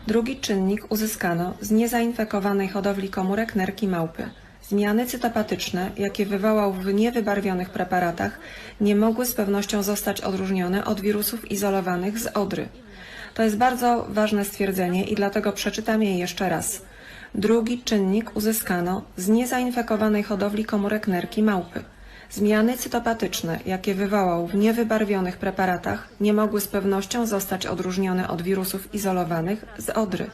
drugi czynnik uzyskano z niezainfekowanej hodowli komórek nerki małpy. Zmiany cytopatyczne, jakie wywołał w niewybarwionych preparatach, nie mogły z pewnością zostać odróżnione od wirusów izolowanych z odry. To jest bardzo ważne stwierdzenie i dlatego przeczytam je jeszcze raz. Drugi czynnik uzyskano z niezainfekowanej hodowli komórek nerki małpy. Zmiany cytopatyczne, jakie wywołał w niewybarwionych preparatach, nie mogły z pewnością zostać odróżnione od wirusów izolowanych z odry.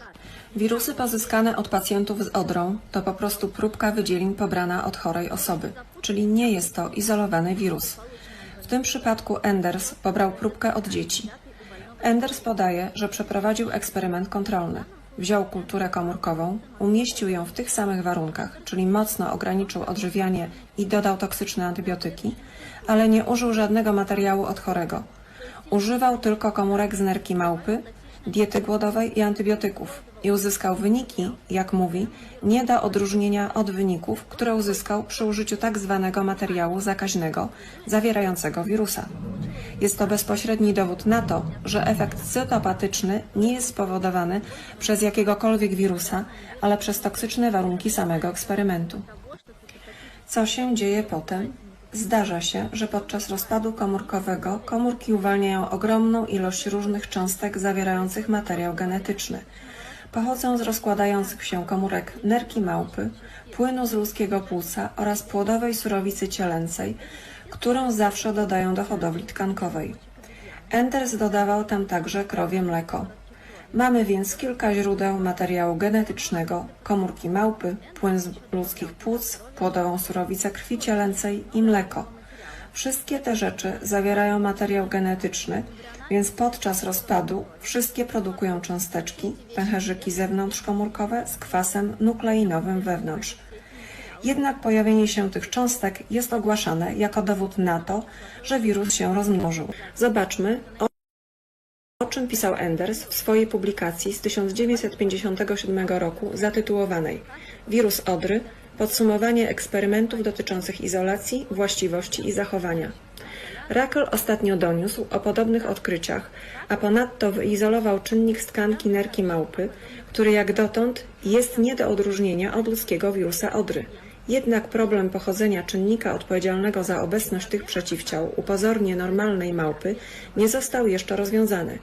Wirusy pozyskane od pacjentów z odrą to po prostu próbka wydzielin pobrana od chorej osoby, czyli nie jest to izolowany wirus. W tym przypadku Enders pobrał próbkę od dzieci. Enders podaje, że przeprowadził eksperyment kontrolny. Wziął kulturę komórkową, umieścił ją w tych samych warunkach, czyli mocno ograniczył odżywianie i dodał toksyczne antybiotyki, ale nie użył żadnego materiału od chorego. Używał tylko komórek z nerki małpy, diety głodowej i antybiotyków i uzyskał wyniki, jak mówi, nie do odróżnienia od wyników, które uzyskał przy użyciu tak zwanego materiału zakaźnego zawierającego wirusa. Jest to bezpośredni dowód na to, że efekt cytopatyczny nie jest spowodowany przez jakiegokolwiek wirusa, ale przez toksyczne warunki samego eksperymentu. Co się dzieje potem? Zdarza się, że podczas rozpadu komórkowego komórki uwalniają ogromną ilość różnych cząstek zawierających materiał genetyczny. Pochodzą z rozkładających się komórek nerki małpy, płynu z ludzkiego płuca oraz płodowej surowicy cielęcej, którą zawsze dodają do hodowli tkankowej. Enders dodawał tam także krowie mleko. Mamy więc kilka źródeł materiału genetycznego: komórki małpy, płyn z ludzkich płuc, płodową surowicę krwi cielęcej i mleko. Wszystkie te rzeczy zawierają materiał genetyczny, więc podczas rozpadu wszystkie produkują cząsteczki, pęcherzyki zewnątrzkomórkowe z kwasem nukleinowym wewnątrz. Jednak pojawienie się tych cząstek jest ogłaszane jako dowód na to, że wirus się rozmnożył. Zobaczmy, o czym pisał Enders w swojej publikacji z 1957 roku zatytułowanej „Wirus odry. Podsumowanie eksperymentów dotyczących izolacji, właściwości i zachowania”. Rakel ostatnio doniósł o podobnych odkryciach, a ponadto wyizolował czynnik z tkanki nerki małpy, który jak dotąd jest nie do odróżnienia od ludzkiego wirusa odry. Jednak problem pochodzenia czynnika odpowiedzialnego za obecność tych przeciwciał u pozornie normalnej małpy nie został jeszcze rozwiązany.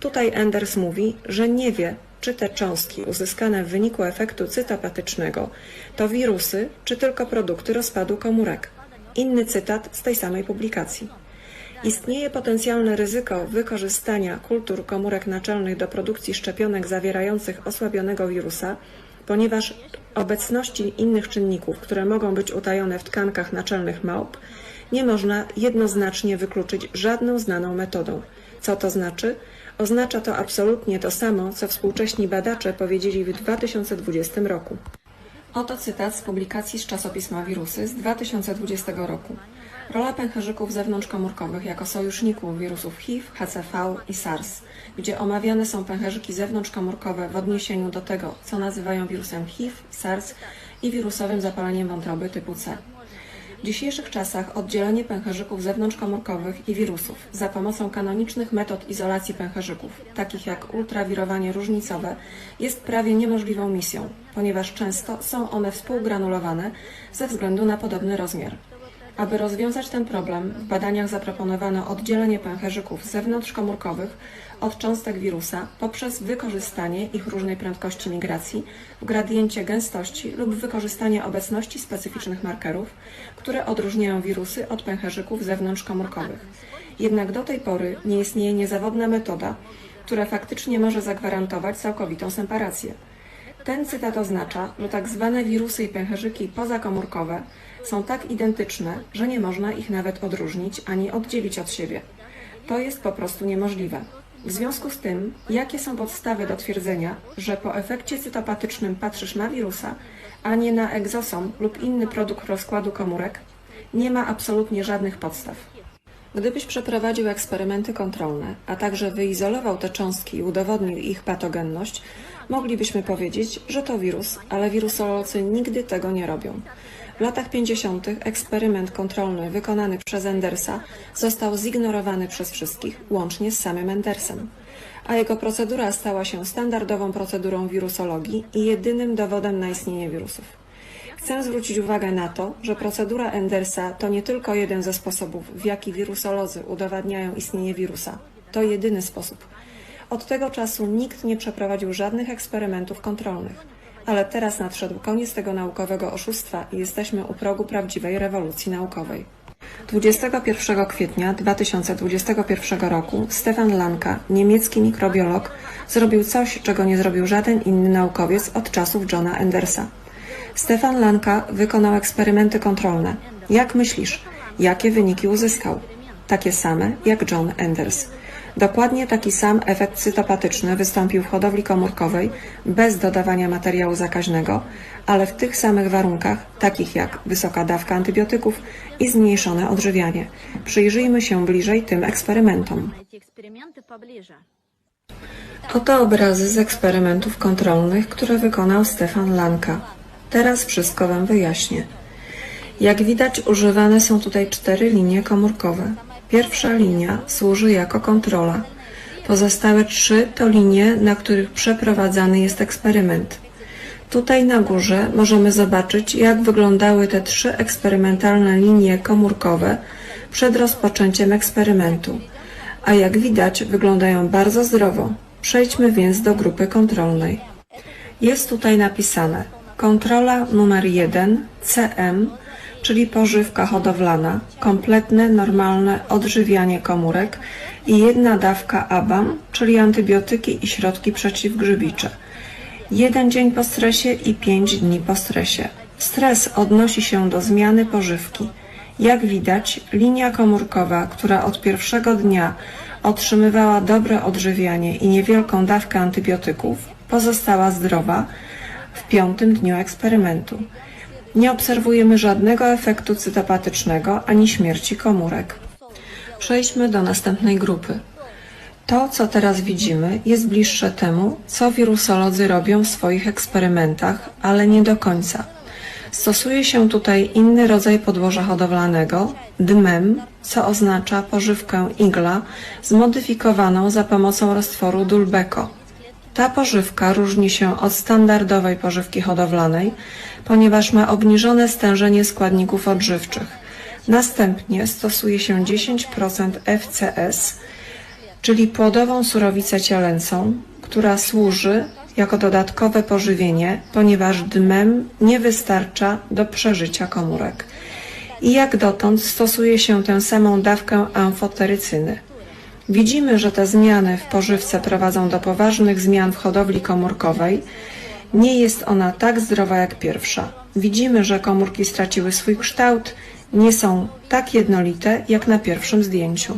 Tutaj Enders mówi, że nie wie, czy te cząstki uzyskane w wyniku efektu cytopatycznego to wirusy, czy tylko produkty rozpadu komórek. Inny cytat z tej samej publikacji. Istnieje potencjalne ryzyko wykorzystania kultur komórek naczelnych do produkcji szczepionek zawierających osłabionego wirusa, ponieważ obecności innych czynników, które mogą być utajone w tkankach naczelnych małp, nie można jednoznacznie wykluczyć żadną znaną metodą. Co to znaczy? Oznacza to absolutnie to samo, co współcześni badacze powiedzieli w 2020 roku. Oto cytat z publikacji z czasopisma Wirusy z 2020 roku. Rola pęcherzyków zewnątrzkomórkowych jako sojuszników wirusów HIV, HCV i SARS, gdzie omawiane są pęcherzyki zewnątrzkomórkowe w odniesieniu do tego, co nazywają wirusem HIV, SARS i wirusowym zapaleniem wątroby typu C. W dzisiejszych czasach oddzielenie pęcherzyków zewnątrzkomórkowych i wirusów za pomocą kanonicznych metod izolacji pęcherzyków, takich jak ultrawirowanie różnicowe, jest prawie niemożliwą misją, ponieważ często są one współgranulowane ze względu na podobny rozmiar. Aby rozwiązać ten problem, w badaniach zaproponowano oddzielenie pęcherzyków zewnątrzkomórkowych od cząstek wirusa poprzez wykorzystanie ich różnej prędkości migracji w gradiencie gęstości lub wykorzystanie obecności specyficznych markerów, które odróżniają wirusy od pęcherzyków zewnątrzkomórkowych. Jednak do tej pory nie istnieje niezawodna metoda, która faktycznie może zagwarantować całkowitą separację. Ten cytat oznacza, że tak zwane wirusy i pęcherzyki pozakomórkowe są tak identyczne, że nie można ich nawet odróżnić ani oddzielić od siebie. To jest po prostu niemożliwe. W związku z tym, jakie są podstawy do twierdzenia, że po efekcie cytopatycznym patrzysz na wirusa, a nie na egzosom lub inny produkt rozkładu komórek? Nie ma absolutnie żadnych podstaw. Gdybyś przeprowadził eksperymenty kontrolne, a także wyizolował te cząstki i udowodnił ich patogenność, moglibyśmy powiedzieć, że to wirus, ale wirusolodzy nigdy tego nie robią. W latach 50. eksperyment kontrolny wykonany przez Endersa został zignorowany przez wszystkich, łącznie z samym Endersem, a jego procedura stała się standardową procedurą wirusologii i jedynym dowodem na istnienie wirusów. Chcę zwrócić uwagę na to, że procedura Endersa to nie tylko jeden ze sposobów, w jaki wirusolodzy udowadniają istnienie wirusa. To jedyny sposób. Od tego czasu nikt nie przeprowadził żadnych eksperymentów kontrolnych. Ale teraz nadszedł koniec tego naukowego oszustwa i jesteśmy u progu prawdziwej rewolucji naukowej. 21 kwietnia 2021 roku Stefan Lanka, niemiecki mikrobiolog, zrobił coś, czego nie zrobił żaden inny naukowiec od czasów Johna Endersa. Stefan Lanka wykonał eksperymenty kontrolne. Jak myślisz, jakie wyniki uzyskał? Takie same jak John Enders. Dokładnie taki sam efekt cytopatyczny wystąpił w hodowli komórkowej bez dodawania materiału zakaźnego, ale w tych samych warunkach, takich jak wysoka dawka antybiotyków i zmniejszone odżywianie. Przyjrzyjmy się bliżej tym eksperymentom. Oto obrazy z eksperymentów kontrolnych, które wykonał Stefan Lanka. Teraz wszystko Wam wyjaśnię. Jak widać, używane są tutaj 4 linie komórkowe. Pierwsza linia służy jako kontrola. Pozostałe 3 to linie, na których przeprowadzany jest eksperyment. Tutaj na górze możemy zobaczyć, jak wyglądały te 3 eksperymentalne linie komórkowe przed rozpoczęciem eksperymentu. A jak widać, wyglądają bardzo zdrowo. Przejdźmy więc do grupy kontrolnej. Jest tutaj napisane kontrola numer 1 CM, czyli pożywka hodowlana, kompletne, normalne odżywianie komórek i 1 dawka ABAM, czyli antybiotyki i środki przeciwgrzybicze. 1 dzień po stresie i 5 dni po stresie. Stres odnosi się do zmiany pożywki. Jak widać, linia komórkowa, która od pierwszego dnia otrzymywała dobre odżywianie i niewielką dawkę antybiotyków, pozostała zdrowa w 5. dniu eksperymentu. Nie obserwujemy żadnego efektu cytopatycznego ani śmierci komórek. Przejdźmy do następnej grupy. To, co teraz widzimy, jest bliższe temu, co wirusolodzy robią w swoich eksperymentach, ale nie do końca. Stosuje się tutaj inny rodzaj podłoża hodowlanego, DMEM, co oznacza pożywkę igla zmodyfikowaną za pomocą roztworu Dulbecco. Ta pożywka różni się od standardowej pożywki hodowlanej, ponieważ ma obniżone stężenie składników odżywczych. Następnie stosuje się 10% FCS, czyli płodową surowicę cielęcą, która służy jako dodatkowe pożywienie, ponieważ DMEM nie wystarcza do przeżycia komórek. I jak dotąd stosuje się tę samą dawkę amfoterycyny. Widzimy, że te zmiany w pożywce prowadzą do poważnych zmian w hodowli komórkowej. Nie jest ona tak zdrowa jak pierwsza. Widzimy, że komórki straciły swój kształt, nie są tak jednolite jak na pierwszym zdjęciu.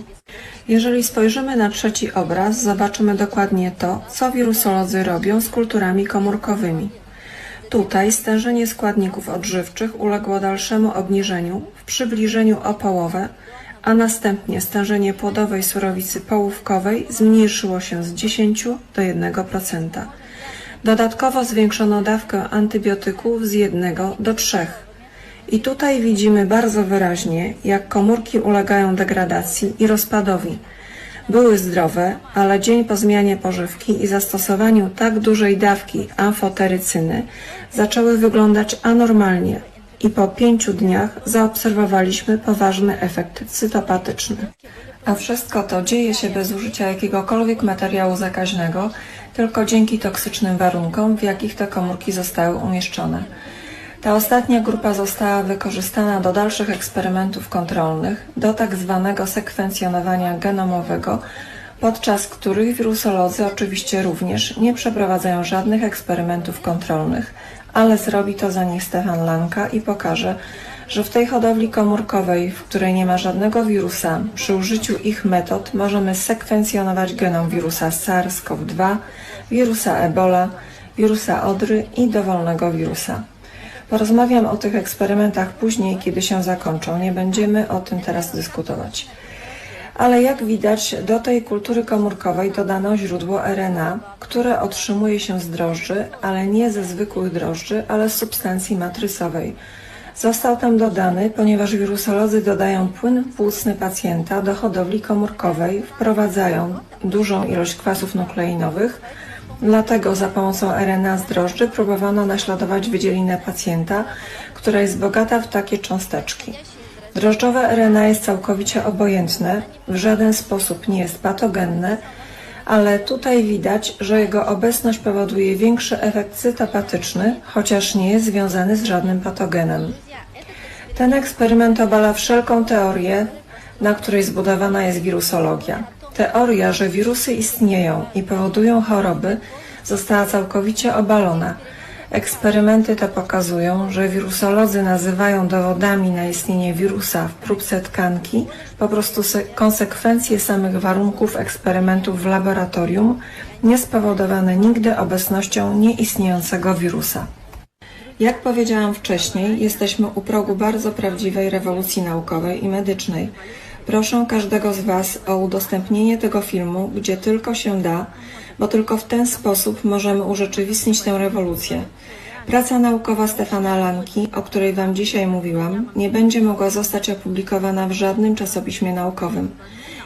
Jeżeli spojrzymy na trzeci obraz, zobaczymy dokładnie to, co wirusolodzy robią z kulturami komórkowymi. Tutaj stężenie składników odżywczych uległo dalszemu obniżeniu w przybliżeniu o połowę, a następnie stężenie płodowej surowicy połówkowej zmniejszyło się z 10 do 1%. Dodatkowo zwiększono dawkę antybiotyków z 1 do 3. I tutaj widzimy bardzo wyraźnie, jak komórki ulegają degradacji i rozpadowi. Były zdrowe, ale dzień po zmianie pożywki i zastosowaniu tak dużej dawki amfoterycyny zaczęły wyglądać anormalnie i po 5 dniach zaobserwowaliśmy poważny efekt cytopatyczny. A wszystko to dzieje się bez użycia jakiegokolwiek materiału zakaźnego, tylko dzięki toksycznym warunkom, w jakich te komórki zostały umieszczone. Ta ostatnia grupa została wykorzystana do dalszych eksperymentów kontrolnych, do tak zwanego sekwencjonowania genomowego, podczas których wirusolodzy oczywiście również nie przeprowadzają żadnych eksperymentów kontrolnych, ale zrobi to za nich Stefan Lanka i pokaże, że w tej hodowli komórkowej, w której nie ma żadnego wirusa, przy użyciu ich metod możemy sekwencjonować genom wirusa SARS-CoV-2, wirusa Ebola, wirusa odry i dowolnego wirusa. Porozmawiam o tych eksperymentach później, kiedy się zakończą. Nie będziemy o tym teraz dyskutować. Ale jak widać, do tej kultury komórkowej dodano źródło RNA, które otrzymuje się z drożdży, ale nie ze zwykłych drożdży, ale z substancji matrycowej. Został tam dodany, ponieważ wirusolodzy dodają płyn płucny pacjenta do hodowli komórkowej, wprowadzają dużą ilość kwasów nukleinowych Dlatego za pomocą RNA z drożdży próbowano naśladować wydzielinę pacjenta, która jest bogata w takie cząsteczki. Drożdżowe RNA jest całkowicie obojętne, w żaden sposób nie jest patogenne, ale tutaj widać, że jego obecność powoduje większy efekt cytopatyczny, chociaż nie jest związany z żadnym patogenem. Ten eksperyment obala wszelką teorię, na której zbudowana jest wirusologia. Teoria, że wirusy istnieją i powodują choroby, została całkowicie obalona. Eksperymenty te pokazują, że wirusolodzy nazywają dowodami na istnienie wirusa w próbce tkanki po prostu konsekwencje samych warunków eksperymentów w laboratorium, niespowodowane nigdy obecnością nieistniejącego wirusa. Jak powiedziałam wcześniej, jesteśmy u progu bardzo prawdziwej rewolucji naukowej i medycznej. Proszę każdego z Was o udostępnienie tego filmu, gdzie tylko się da, bo tylko w ten sposób możemy urzeczywistnić tę rewolucję. Praca naukowa Stefana Lanki, o której Wam dzisiaj mówiłam, nie będzie mogła zostać opublikowana w żadnym czasopiśmie naukowym.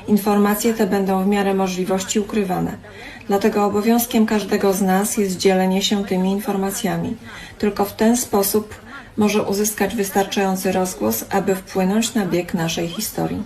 Informacje te będą w miarę możliwości ukrywane. Dlatego obowiązkiem każdego z nas jest dzielenie się tymi informacjami. Tylko w ten sposób może uzyskać wystarczający rozgłos, aby wpłynąć na bieg naszej historii.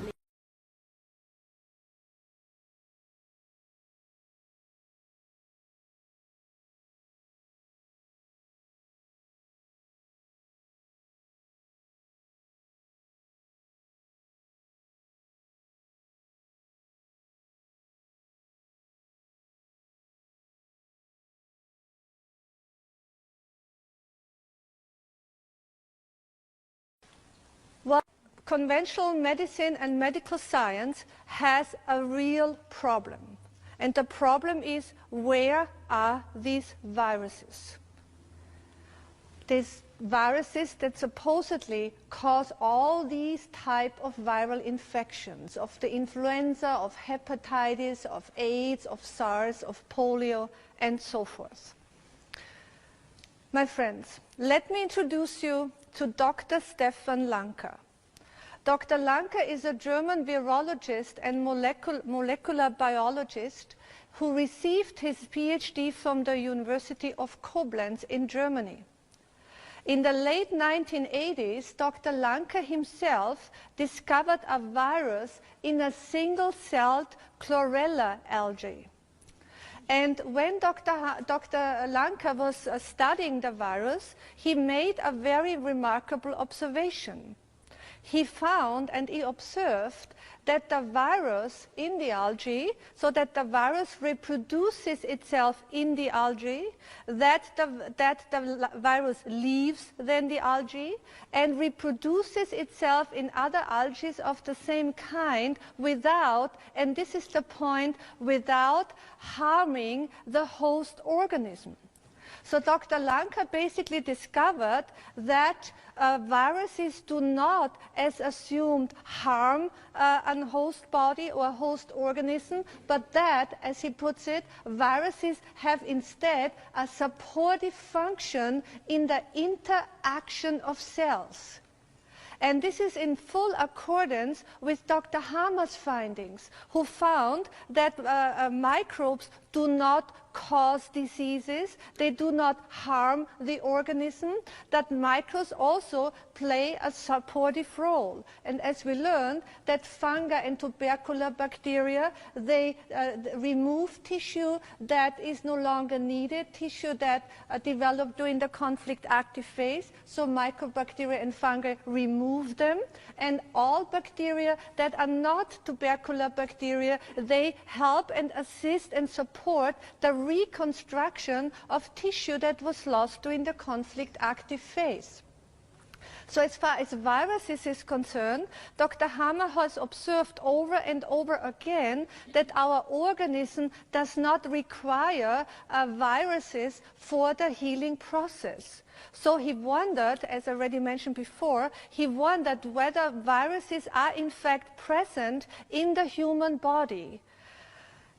Well, conventional medicine and medical science has a real problem. And the problem is, where are these viruses? These viruses that supposedly cause all these type of viral infections, of the influenza, of hepatitis, of AIDS, of SARS, of polio, and so forth. My friends, let me introduce you to Dr. Stefan Lanka. Dr. Lanka is a German virologist and molecular biologist who received his PhD from the University of Koblenz in Germany. In the late 1980s, Dr. Lanka himself discovered a virus in a single-celled chlorella algae. And when Dr. Lanka was studying the virus, he made a very remarkable observation. He found and he observed that the virus in the algae, so that the virus reproduces itself in the algae, that the virus leaves then the algae and reproduces itself in other algae of the same kind without, and this is the point, without harming the host organism. So Dr. Lanka basically discovered that viruses do not, as assumed, harm a host body or a host organism, but that, as he puts it, viruses have instead a supportive function in the interaction of cells. And this is in full accordance with Dr. Hamer's findings, who found that microbes do not cause diseases, they do not harm the organism, that microbes also play a supportive role. And as we learned, that fungi and tubercular bacteria, they remove tissue that is no longer needed, tissue that developed during the conflict active phase, so mycobacteria and fungi remove them, and all bacteria that are not tubercular bacteria, they help and assist and support the reconstruction of tissue that was lost during the conflict active phase. So as far as viruses is concerned, Dr. Hammer has observed over and over again that our organism does not require viruses for the healing process. So he wondered, as I already mentioned before, he wondered whether viruses are in fact present in the human body.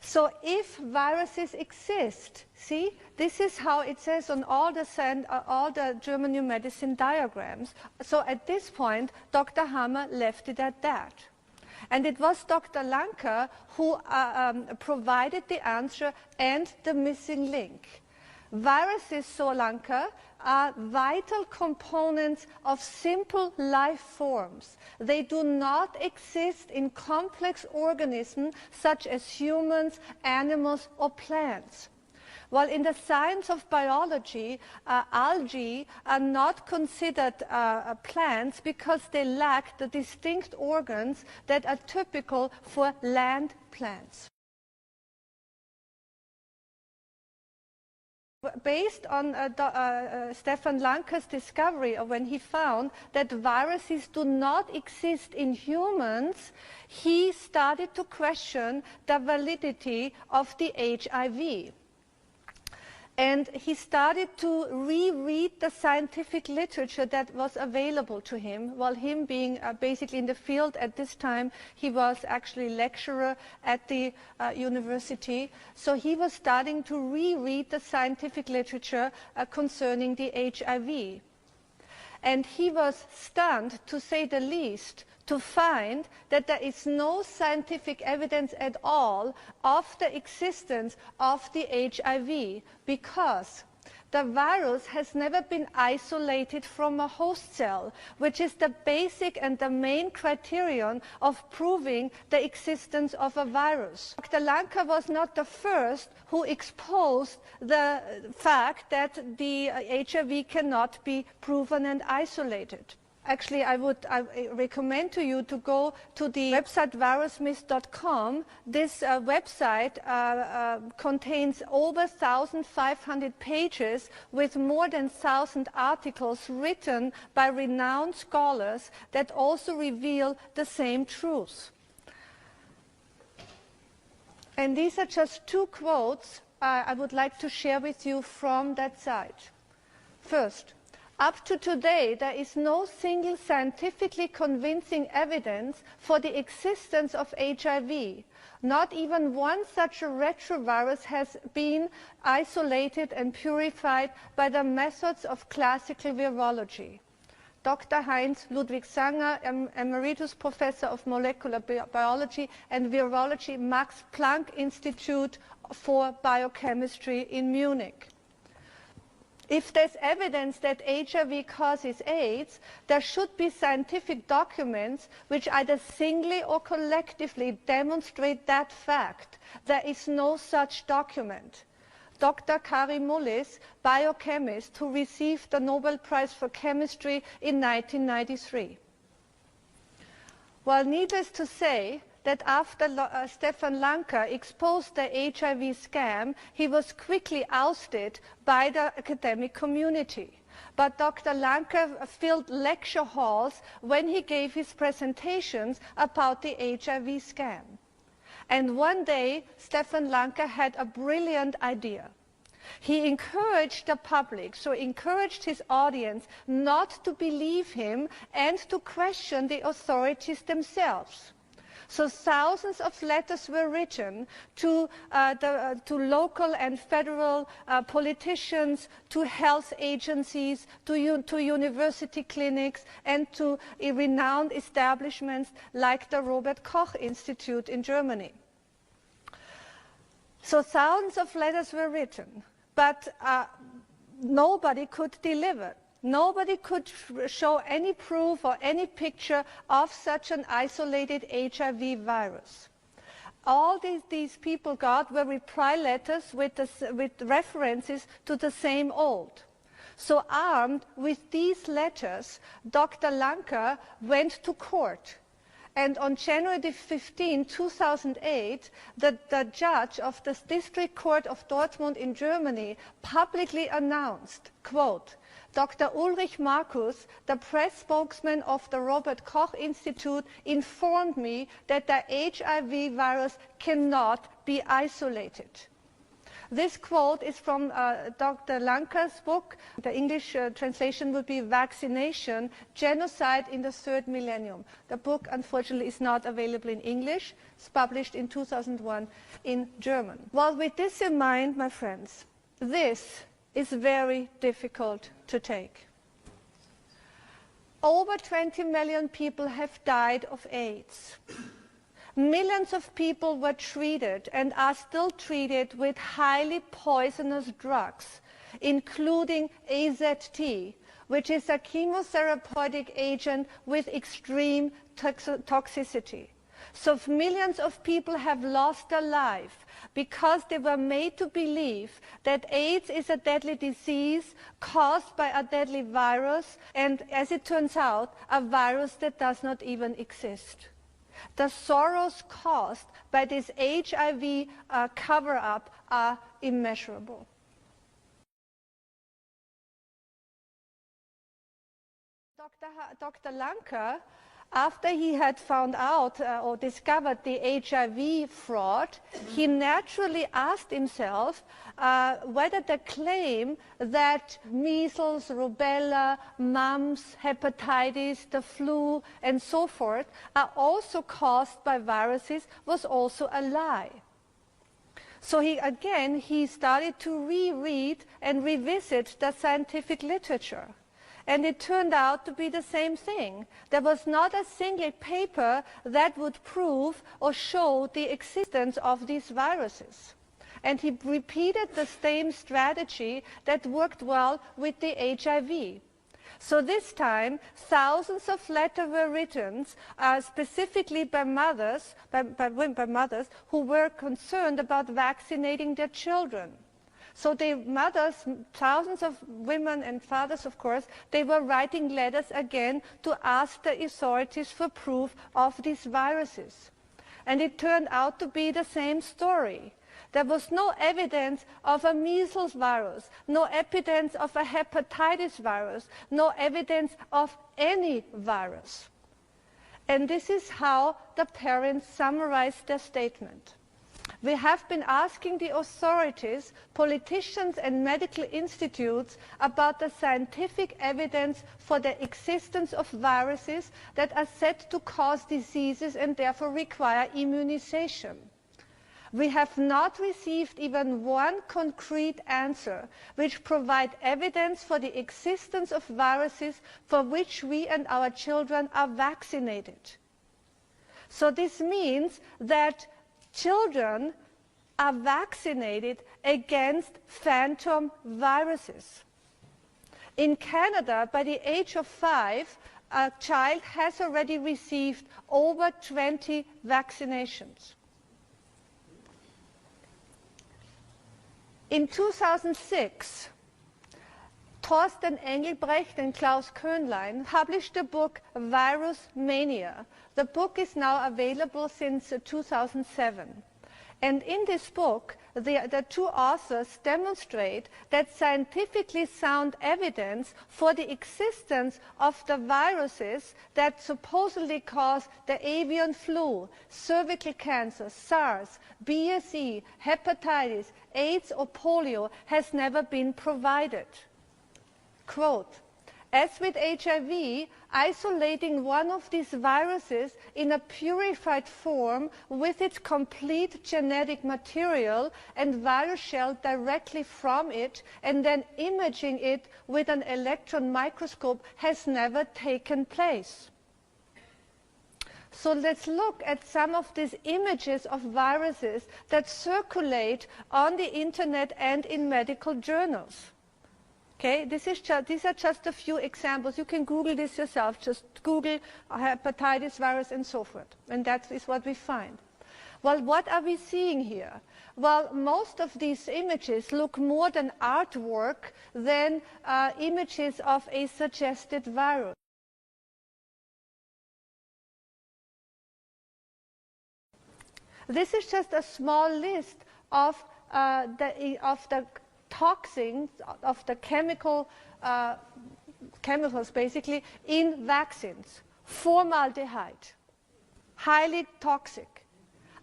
So if viruses exist, see, this is how it says on all the German New Medicine diagrams. So at this point, Dr. Hammer left it at that. And it was Dr. Lanka who provided the answer and the missing link. Viruses, so Lanka, are vital components of simple life forms. They do not exist in complex organisms such as humans, animals, or plants. While in the science of biology, algae are not considered plants because they lack the distinct organs that are typical for land plants. Based on Stefan Lanka's discovery of when he found that viruses do not exist in humans, he started to question the validity of the HIV. And he started to reread the scientific literature that was available to him. While him being basically in the field at this time, he was actually lecturer at the university. So he was starting to reread the scientific literature concerning the HIV. And he was stunned, to say the least, to find that there is no scientific evidence at all of the existence of the HIV, because the virus has never been isolated from a host cell, which is the basic and the main criterion of proving the existence of a virus. Dr. Lanka was not the first who exposed the fact that the HIV cannot be proven and isolated. Actually, I recommend to you to go to the website virusmyth.com. This website contains over 1,500 pages with more than 1,000 articles written by renowned scholars that also reveal the same truths. And these are just two quotes I would like to share with you from that site. First, up to today, there is no single scientifically convincing evidence for the existence of HIV. Not even one such a retrovirus has been isolated and purified by the methods of classical virology. Dr. Heinz Ludwig Sanger, Emeritus Professor of Molecular Biology and Virology, Max Planck Institute for Biochemistry in Munich. If there's evidence that HIV causes AIDS, there should be scientific documents which either singly or collectively demonstrate that fact. There is no such document. Dr. Kari Mullis, biochemist who received the Nobel Prize for Chemistry in 1993. Well, needless to say, that after Stefan Lanka exposed the HIV scam, he was quickly ousted by the academic community. But Dr. Lanka filled lecture halls when he gave his presentations about the HIV scam. And one day, Stefan Lanka had a brilliant idea. He encouraged the public, so encouraged his audience not to believe him and to question the authorities themselves. So thousands of letters were written to local and federal politicians, to health agencies, to university clinics, and to renowned establishments like the Robert Koch Institute in Germany. So thousands of letters were written, but nobody could deliver. Nobody could show any proof or any picture of such an isolated HIV virus. All these people got were reply letters with references to the same old. So armed with these letters, Dr. Lanka went to court. And on January 15, 2008, the judge of the District Court of Dortmund in Germany publicly announced, quote, Dr. Ulrich Markus, the press spokesman of the Robert Koch Institute, informed me that the HIV virus cannot be isolated. This quote is from Dr. Lanka's book. The English translation would be Vaccination, Genocide in the Third Millennium. The book, unfortunately, is not available in English. It's published in 2001 in German. Well, with this in mind, my friends, this is very difficult to take. Over 20 million people have died of AIDS. Millions of people were treated and are still treated with highly poisonous drugs, including AZT, which is a chemotherapeutic agent with extreme toxicity. So millions of people have lost their life because they were made to believe that AIDS is a deadly disease caused by a deadly virus, and as it turns out, a virus that does not even exist. The sorrows caused by this HIV cover-up are immeasurable. Dr. Lanka, after he had found out or discovered the HIV fraud, he naturally asked himself whether the claim that measles, rubella, mumps, hepatitis, the flu, and so forth are also caused by viruses was also a lie. So he started to reread and revisit the scientific literature. And it turned out to be the same thing. There was not a single paper that would prove or show the existence of these viruses. And he repeated the same strategy that worked well with the HIV. So this time, thousands of letters were written specifically by mothers who were concerned about vaccinating their children. So the mothers, thousands of women and fathers, of course, they were writing letters again to ask the authorities for proof of these viruses. And it turned out to be the same story. There was no evidence of a measles virus, no evidence of a hepatitis virus, no evidence of any virus. And this is how the parents summarized their statement. We have been asking the authorities, politicians and medical institutes about the scientific evidence for the existence of viruses that are said to cause diseases and therefore require immunization. We have not received even one concrete answer which provides evidence for the existence of viruses for which we and our children are vaccinated. So this means that children are vaccinated against phantom viruses. In Canada, by the age of 5, a child has already received over 20 vaccinations. In 2006, Thorsten Engelbrecht and Klaus Köhnlein published the book Virus Mania. The book is now available since 2007. And in this book, the two authors demonstrate that scientifically sound evidence for the existence of the viruses that supposedly cause the avian flu, cervical cancer, SARS, BSE, hepatitis, AIDS or polio has never been provided. Quote, as with HIV, isolating one of these viruses in a purified form with its complete genetic material and virus shell directly from it and then imaging it with an electron microscope has never taken place. So let's look at some of these images of viruses that circulate on the internet and in medical journals. Okay, these are just a few examples. You can Google this yourself. Just Google hepatitis virus and so forth. And that is what we find. Well, what are we seeing here? Well, most of these images look more than artwork than images of a suggested virus. This is just a small list of the toxins, of the chemicals basically in vaccines. Formaldehyde, highly toxic,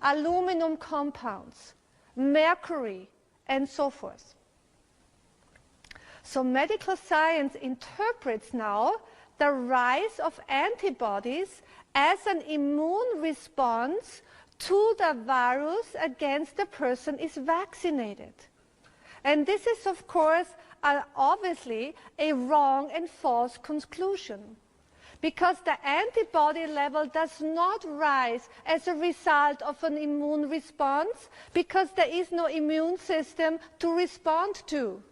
aluminum compounds, mercury, and so forth. So medical science interprets now the rise of antibodies as an immune response to the virus against the person is vaccinated. And this is, of course, obviously a wrong and false conclusion. because the antibody level does not rise as a result of an immune response, because there is no immune system to respond to.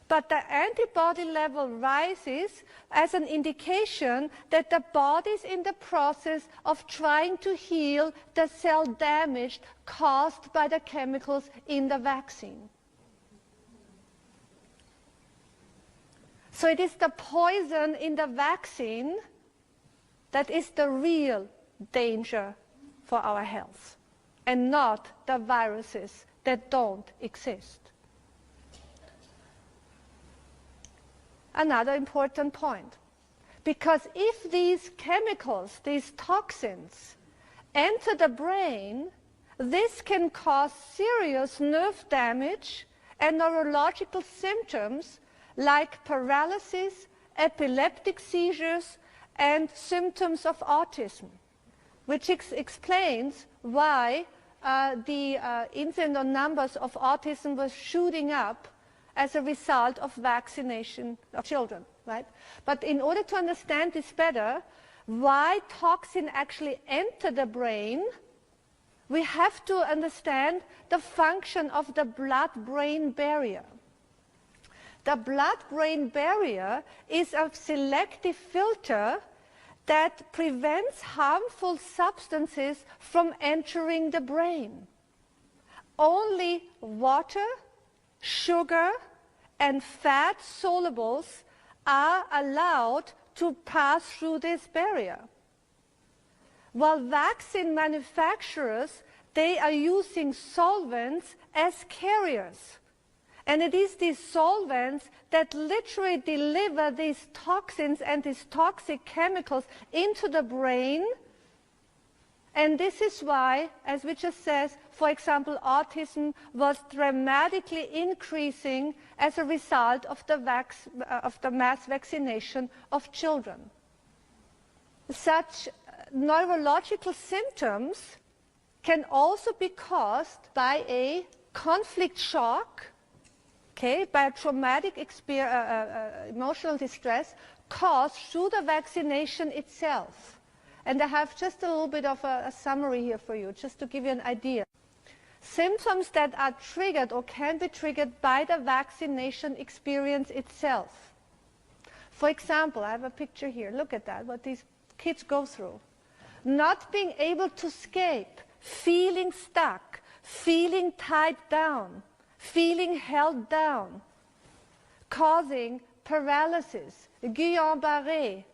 But the antibody level rises as an indication that the body is in the process of trying to heal the cell damage caused by the chemicals in the vaccine. So it is the poison in the vaccine that is the real danger for our health, and not the viruses that don't exist. Another important point, because if these chemicals, these toxins, enter the brain, this can cause serious nerve damage and neurological symptoms like paralysis, epileptic seizures, and symptoms of autism, which explains why the incidence or numbers of autism was shooting up as a result of vaccination of children, right? But in order to understand this better, why toxin actually enter the brain, we have to understand the function of the blood-brain barrier. The blood-brain barrier is a selective filter that prevents harmful substances from entering the brain. Only water, sugar, and fat solubles are allowed to pass through this barrier. While vaccine manufacturers, they are using solvents as carriers. And it is these solvents that literally deliver these toxins and these toxic chemicals into the brain. And this is why, as we just said, for example, autism was dramatically increasing as a result of the mass vaccination of children. Such neurological symptoms can also be caused by a conflict shock, by a traumatic emotional distress caused through the vaccination itself. And I have just a little bit of a summary here for you, just to give you an idea. Symptoms that are triggered or can be triggered by the vaccination experience itself. For example, I have a picture here. Look at that, what these kids go through. Not being able to escape, feeling stuck, feeling tied down, feeling held down, causing paralysis, Guillain-Barré,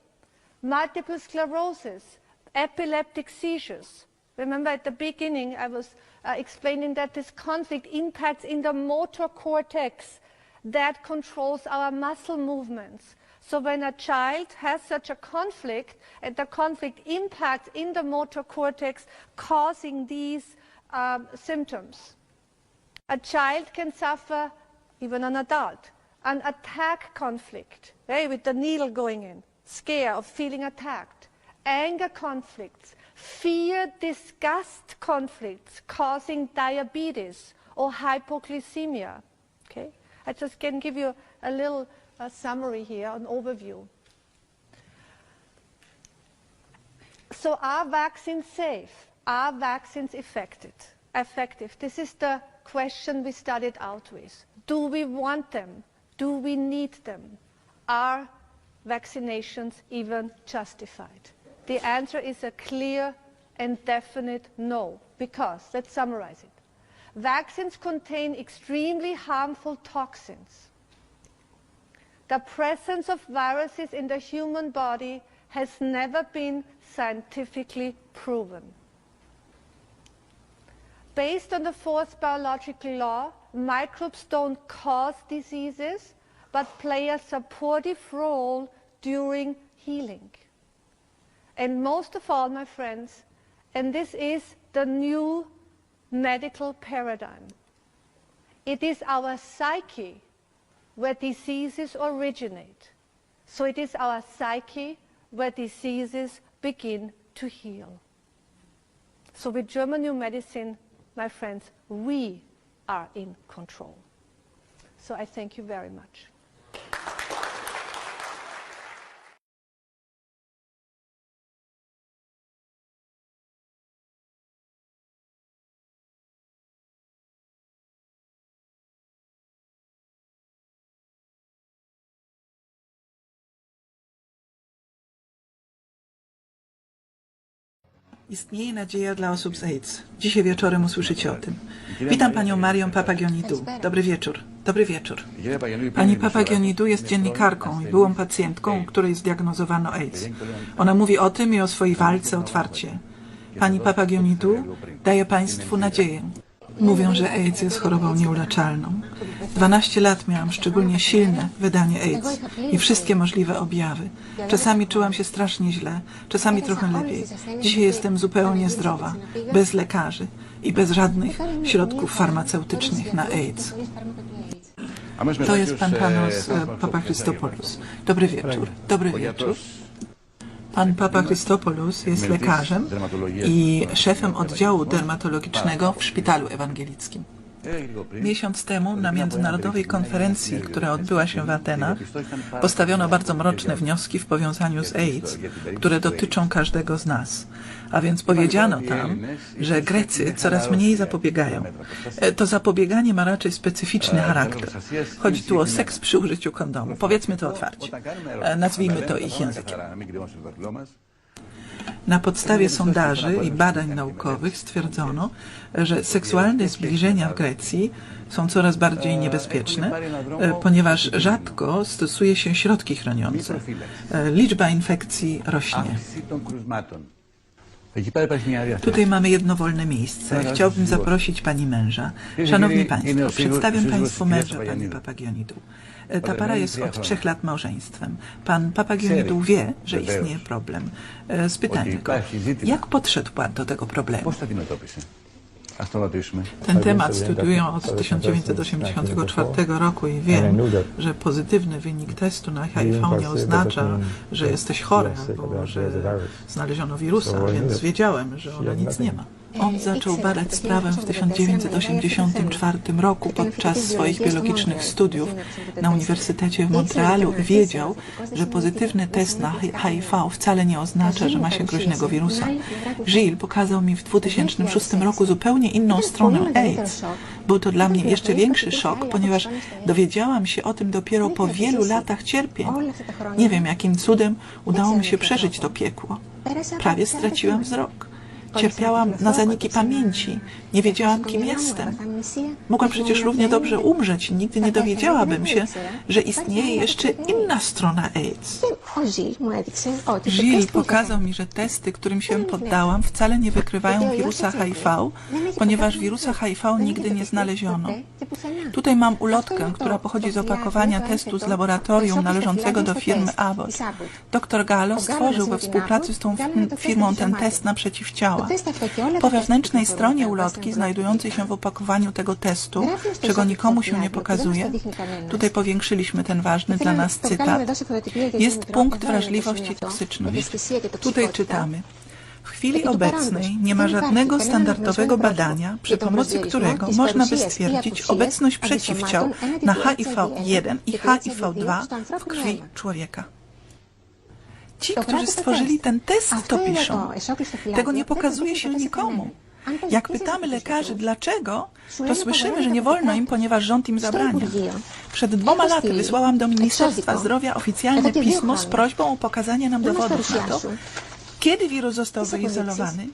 multiple sclerosis, epileptic seizures. Remember at the beginning I was explaining that this conflict impacts in the motor cortex that controls our muscle movements. So when a child has such a conflict, and the conflict impacts in the motor cortex, causing these symptoms. A child can suffer, even an adult, an attack conflict, with the needle going in, scare of feeling attacked, anger conflicts, fear, disgust conflicts causing diabetes or hypoglycemia. Okay? I just can give you a little summary here, an overview. So are vaccines safe? Are vaccines effective? This is the question we started out with. Do we want them? Do we need them? Are vaccinations even justified? The answer is a clear and definite no, because, let's summarize it. Vaccines contain extremely harmful toxins. The presence of viruses in the human body has never been scientifically proven. Based on the fourth biological law, microbes don't cause diseases, but play a supportive role during healing. And most of all, my friends, and this is the new medical paradigm, it is our psyche where diseases originate. So it is our psyche where diseases begin to heal. So with German New Medicine, my friends, we are in control. So I thank you very much. Istnieje nadzieja dla osób z AIDS. Dzisiaj wieczorem usłyszycie o tym. Witam panią Marią Papagianidou. Dobry wieczór. Dobry wieczór. Pani Papagianidou jest dziennikarką i byłą pacjentką, której zdiagnozowano AIDS. Ona mówi o tym i o swojej walce otwarcie. Pani Papagianidou daje państwu nadzieję. Mówią, że AIDS jest chorobą nieuleczalną. 12 lat miałam szczególnie silne wydanie AIDS i wszystkie możliwe objawy. Czasami czułam się strasznie źle, czasami trochę lepiej. Dzisiaj jestem zupełnie zdrowa, bez lekarzy i bez żadnych środków farmaceutycznych na AIDS. To jest pan Panos Papachristopoulos. Dobry wieczór. Dobry wieczór. Pan Papachristopoulos jest lekarzem i szefem oddziału dermatologicznego w Szpitalu Ewangelickim. Miesiąc temu na międzynarodowej konferencji, która odbyła się w Atenach, postawiono bardzo mroczne wnioski w powiązaniu z AIDS, które dotyczą każdego z nas. A więc powiedziano tam, że Grecy coraz mniej zapobiegają. To zapobieganie ma raczej specyficzny charakter. Chodzi tu o seks przy użyciu kondomu. Powiedzmy to otwarcie. Nazwijmy to ich językiem. Na podstawie sondaży i badań naukowych stwierdzono, że seksualne zbliżenia w Grecji są coraz bardziej niebezpieczne, ponieważ rzadko stosuje się środki chroniące. Liczba infekcji rośnie. Tutaj mamy jedno wolne miejsce. Chciałbym zaprosić pani męża. Szanowni państwo, przedstawiam państwu męża pani Papagianidou. Ta para jest od 3 lat małżeństwem. Pan Papagianidou wie, że istnieje problem. Spytajmy go, jak podszedł pan do tego problemu? Ten temat studiuję od 1984 roku i wiem, że pozytywny wynik testu na HIV nie oznacza, że jesteś chory albo że znaleziono wirusa, więc wiedziałem, że ona nic nie ma. On zaczął badać sprawę w 1984 roku podczas swoich biologicznych studiów na Uniwersytecie w Montrealu i wiedział, że pozytywny test na HIV wcale nie oznacza, że ma się groźnego wirusa. Gilles pokazał mi w 2006 roku zupełnie inną stronę AIDS. Był to dla mnie jeszcze większy szok, ponieważ dowiedziałam się o tym dopiero po wielu latach cierpień. Nie wiem, jakim cudem udało mi się przeżyć to piekło. Prawie straciłam wzrok. Cierpiałam na zaniki pamięci. Nie wiedziałam, kim jestem. Mogłam przecież równie dobrze umrzeć i nigdy nie dowiedziałabym się, że istnieje jeszcze inna strona AIDS. Gilles pokazał mi, że testy, którym się poddałam, wcale nie wykrywają wirusa HIV, ponieważ wirusa HIV nigdy nie znaleziono. Tutaj mam ulotkę, która pochodzi z opakowania testu z laboratorium należącego do firmy Abbott. Dr Gallo stworzył we współpracy z tą firmą ten test na przeciwciała. Po wewnętrznej stronie ulotki, znajdującej się w opakowaniu tego testu, czego nikomu się nie pokazuje, tutaj powiększyliśmy ten ważny dla nas cytat, jest punkt wrażliwości i toksyczność. Tutaj czytamy. W chwili obecnej nie ma żadnego standardowego badania, przy pomocy którego można by stwierdzić obecność przeciwciał na HIV-1 i HIV-2 w krwi człowieka. Ci, którzy stworzyli ten test, to piszą. Tego nie pokazuje się nikomu. Jak pytamy lekarzy dlaczego, to słyszymy, że nie wolno im, ponieważ rząd im zabrania. Przed 2 laty wysłałam do Ministerstwa Zdrowia oficjalne pismo z prośbą o pokazanie nam dowodów na to, kiedy wirus został wyizolowany,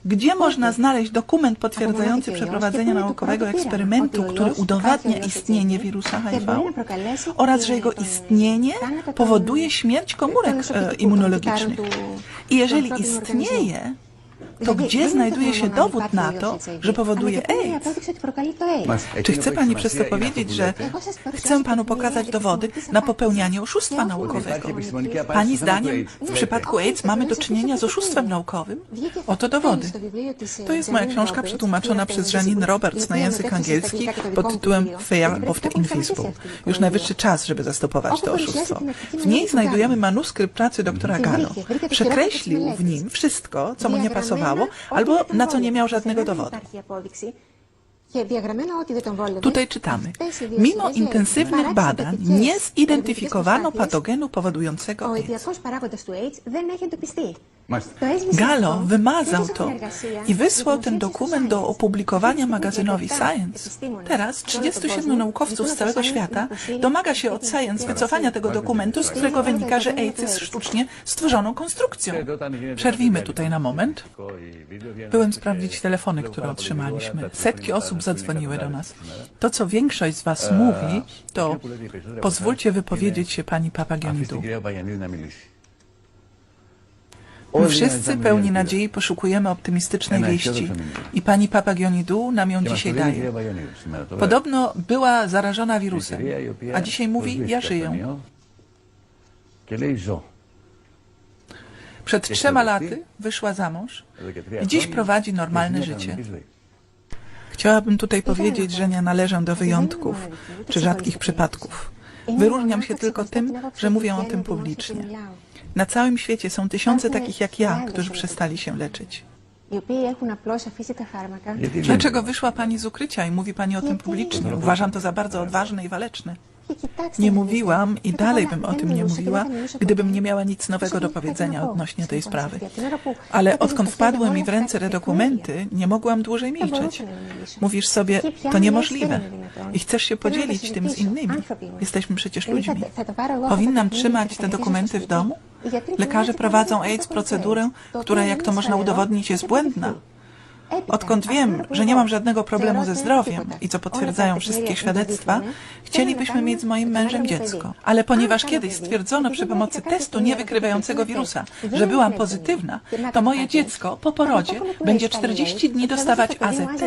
gdzie można znaleźć dokument potwierdzający przeprowadzenie naukowego eksperymentu, który udowadnia istnienie wirusa HIV oraz, że jego istnienie powoduje śmierć komórek immunologicznych. I jeżeli istnieje, to gdzie znajduje się dowód na to, że powoduje AIDS? Czy chce pani przez to powiedzieć, że chcę panu pokazać dowody na popełnianie oszustwa naukowego? Pani zdaniem w przypadku AIDS mamy do czynienia z oszustwem naukowym? Oto dowody. To jest moja książka przetłumaczona przez Janine Roberts na język angielski pod tytułem Fear of the Invisible. Już najwyższy czas, żeby zastopować to oszustwo. W niej znajdujemy manuskrypt pracy doktora Gallo. Przekreślił w nim wszystko, co mu nie pasowało, albo na co nie miał żadnego dowodu. Tutaj czytamy. Mimo intensywnych badań nie zidentyfikowano patogenu powodującego AIDS. Gallo wymazał to i wysłał ten dokument do opublikowania magazynowi Science. Teraz 37 naukowców z całego świata domaga się od Science wycofania tego dokumentu, z którego wynika, że AIDS jest sztucznie stworzoną konstrukcją. Przerwijmy tutaj na moment. Byłem sprawdzić telefony, które otrzymaliśmy. Setki osób zadzwoniły do nas. To, co większość z was mówi, to pozwólcie wypowiedzieć się pani Papagiannidou. My wszyscy pełni nadziei poszukujemy optymistycznej wieści i pani Papagiannidou nam ją dzisiaj daje. Podobno była zarażona wirusem, a dzisiaj mówi, ja żyję. Przed 3 laty wyszła za mąż i dziś prowadzi normalne życie. Chciałabym tutaj powiedzieć, że nie należę do wyjątków czy rzadkich przypadków. Wyróżniam się tylko tym, że mówię o tym publicznie. Na całym świecie są tysiące takich jak ja, którzy przestali się leczyć. Dlaczego wyszła pani z ukrycia i mówi pani o tym publicznie? Uważam to za bardzo odważne i waleczne. Nie mówiłam i dalej bym o tym nie mówiła, gdybym nie miała nic nowego do powiedzenia odnośnie tej sprawy. Ale odkąd wpadły mi w ręce te dokumenty, nie mogłam dłużej milczeć. Mówisz sobie, to niemożliwe i chcesz się podzielić tym z innymi. Jesteśmy przecież ludźmi. Powinnam trzymać te dokumenty w domu? Lekarze prowadzą AIDS procedurę, która, jak to można udowodnić, jest błędna. Odkąd wiem, że nie mam żadnego problemu ze zdrowiem i co potwierdzają wszystkie świadectwa, chcielibyśmy mieć z moim mężem dziecko. Ale ponieważ kiedyś stwierdzono przy pomocy testu niewykrywającego wirusa, że byłam pozytywna, to moje dziecko po porodzie będzie 40 dni dostawać AZT.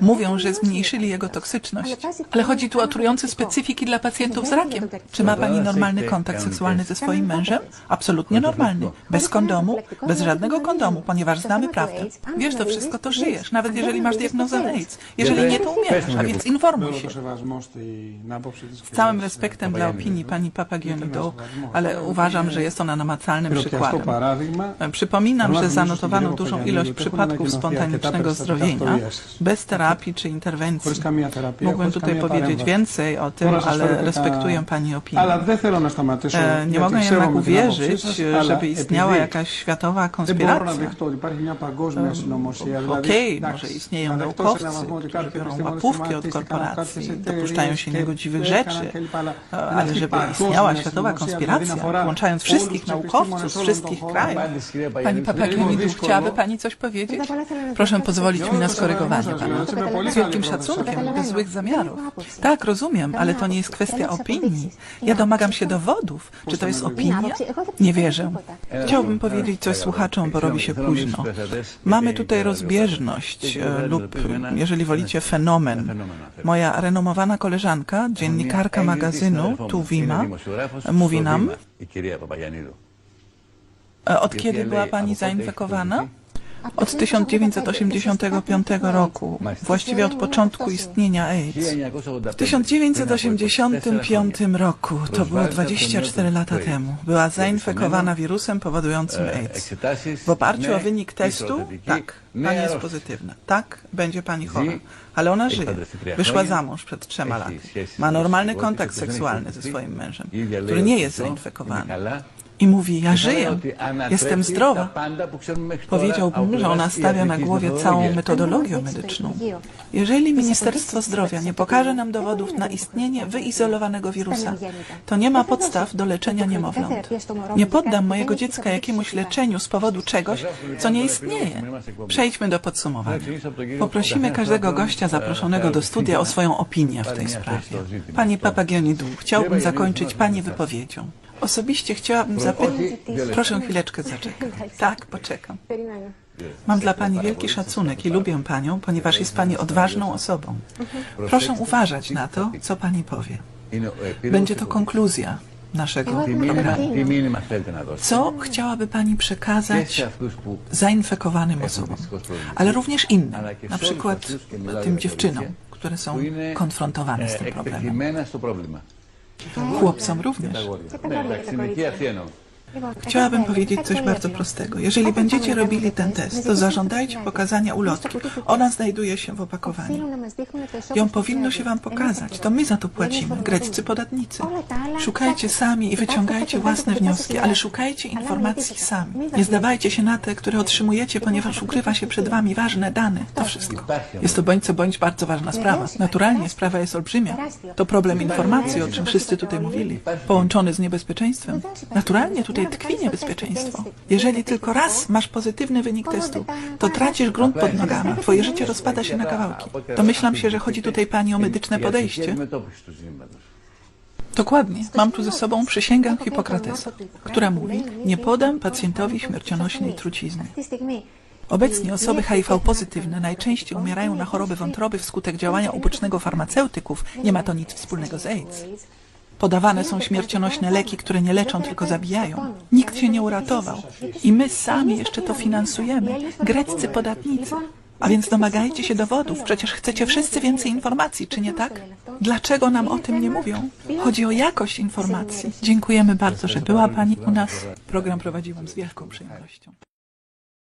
Mówią, że zmniejszyli jego toksyczność, ale chodzi tu o trujące specyfiki dla pacjentów z rakiem. Czy ma pani normalny kontakt seksualny ze swoim mężem? Absolutnie normalny. Bez kondomu, bez żadnego kondomu, ponieważ znamy prawdę. Wiesz, to wszystko to żyjesz, nawet jeżeli masz diagnozę AIDS. Jeżeli nie, to umierasz, a więc informuj się. Z całym respektem dla opinii pani Papagiannidou, ale uważam, że jest ona namacalnym przykładem. Przypominam, że zanotowano dużą ilość przypadków spontanicznego zdrowienia, bez terapii czy interwencji. Mógłbym tutaj powiedzieć więcej o tym, ale respektuję pani opinię. Nie mogę jednak uwierzyć, żeby istniała jakaś światowa konspiracja. Okej, może istnieją naukowcy, którzy biorą łapówki od korporacji, dopuszczają się niegodziwych rzeczy, ale żeby istniała światowa konspiracja, włączając wszystkich naukowców z wszystkich krajów. Pani Papagiannidou, chciałaby pani coś powiedzieć? Proszę pozwolić mi na skorygowanie pana. Z wielkim szacunkiem, bez złych zamiarów. Tak, rozumiem, ale to nie jest kwestia opinii. Ja domagam się dowodów. Czy to jest opinia? Nie wierzę. Chciałbym powiedzieć coś słuchaczom, bo robi się późno. Mamy tutaj rozbieżność lub, jeżeli wolicie, fenomen. Moja renomowana koleżanka, dziennikarka magazynu Tuwima, mówi nam, od kiedy była pani zainfekowana? Od 1985 roku, właściwie od początku istnienia AIDS. W 1985 roku, to było 24 lata temu, była zainfekowana wirusem powodującym AIDS. W oparciu o wynik testu, tak, pani jest pozytywna, tak, będzie pani chora, ale ona żyje. Wyszła za mąż przed 3 laty. Ma normalny kontakt seksualny ze swoim mężem, który nie jest zainfekowany. I mówi, ja żyję, jestem zdrowa. Powiedziałbym, że ona stawia na głowie całą metodologię medyczną. Jeżeli Ministerstwo Zdrowia nie pokaże nam dowodów na istnienie wyizolowanego wirusa, to nie ma podstaw do leczenia niemowląt. Nie poddam mojego dziecka jakiemuś leczeniu z powodu czegoś, co nie istnieje. Przejdźmy do podsumowania. Poprosimy każdego gościa zaproszonego do studia o swoją opinię w tej sprawie. Pani Papagiannidou, chciałbym zakończyć pani wypowiedzią. Osobiście chciałabym zapytać... Proszę chwileczkę zaczekać. Tak, poczekam. Mam dla pani wielki szacunek i lubię panią, ponieważ jest pani odważną osobą. Proszę uważać na to, co pani powie. Będzie to konkluzja naszego programu. Co chciałaby pani przekazać zainfekowanym osobom, ale również innym, na przykład tym dziewczynom, które są konfrontowane z tym problemem. Chłopcom również. Chciałabym powiedzieć coś bardzo prostego. Jeżeli będziecie robili ten test, to zażądajcie pokazania ulotki. Ona znajduje się w opakowaniu. Ją powinno się wam pokazać. To my za to płacimy, greccy podatnicy. Szukajcie sami i wyciągajcie własne wnioski, ale szukajcie informacji sami. Nie zdawajcie się na te, które otrzymujecie, ponieważ ukrywa się przed wami ważne dane. To wszystko. Jest to bądź co bądź bardzo ważna sprawa. Naturalnie sprawa jest olbrzymia. To problem informacji, o czym wszyscy tutaj mówili, połączony z niebezpieczeństwem. Naturalnie tutaj tkwi niebezpieczeństwo. Jeżeli tylko raz masz pozytywny wynik testu, to tracisz grunt pod nogami. Twoje życie rozpada się na kawałki. Domyślam się, że chodzi tutaj pani o medyczne podejście. Dokładnie. Mam tu ze sobą przysięgę Hipokratesa, która mówi: nie podam pacjentowi śmiercionośnej trucizny. Obecnie osoby HIV pozytywne najczęściej umierają na choroby wątroby wskutek działania ubocznego farmaceutyków. Nie ma to nic wspólnego z AIDS. Podawane są śmiercionośne leki, które nie leczą, tylko zabijają. Nikt się nie uratował. I my sami jeszcze to finansujemy. Greccy podatnicy. A więc domagajcie się dowodów. Przecież chcecie wszyscy więcej informacji, czy nie tak? Dlaczego nam o tym nie mówią? Chodzi o jakość informacji. Dziękujemy bardzo, że była pani u nas. Program prowadziłam z wielką przyjemnością.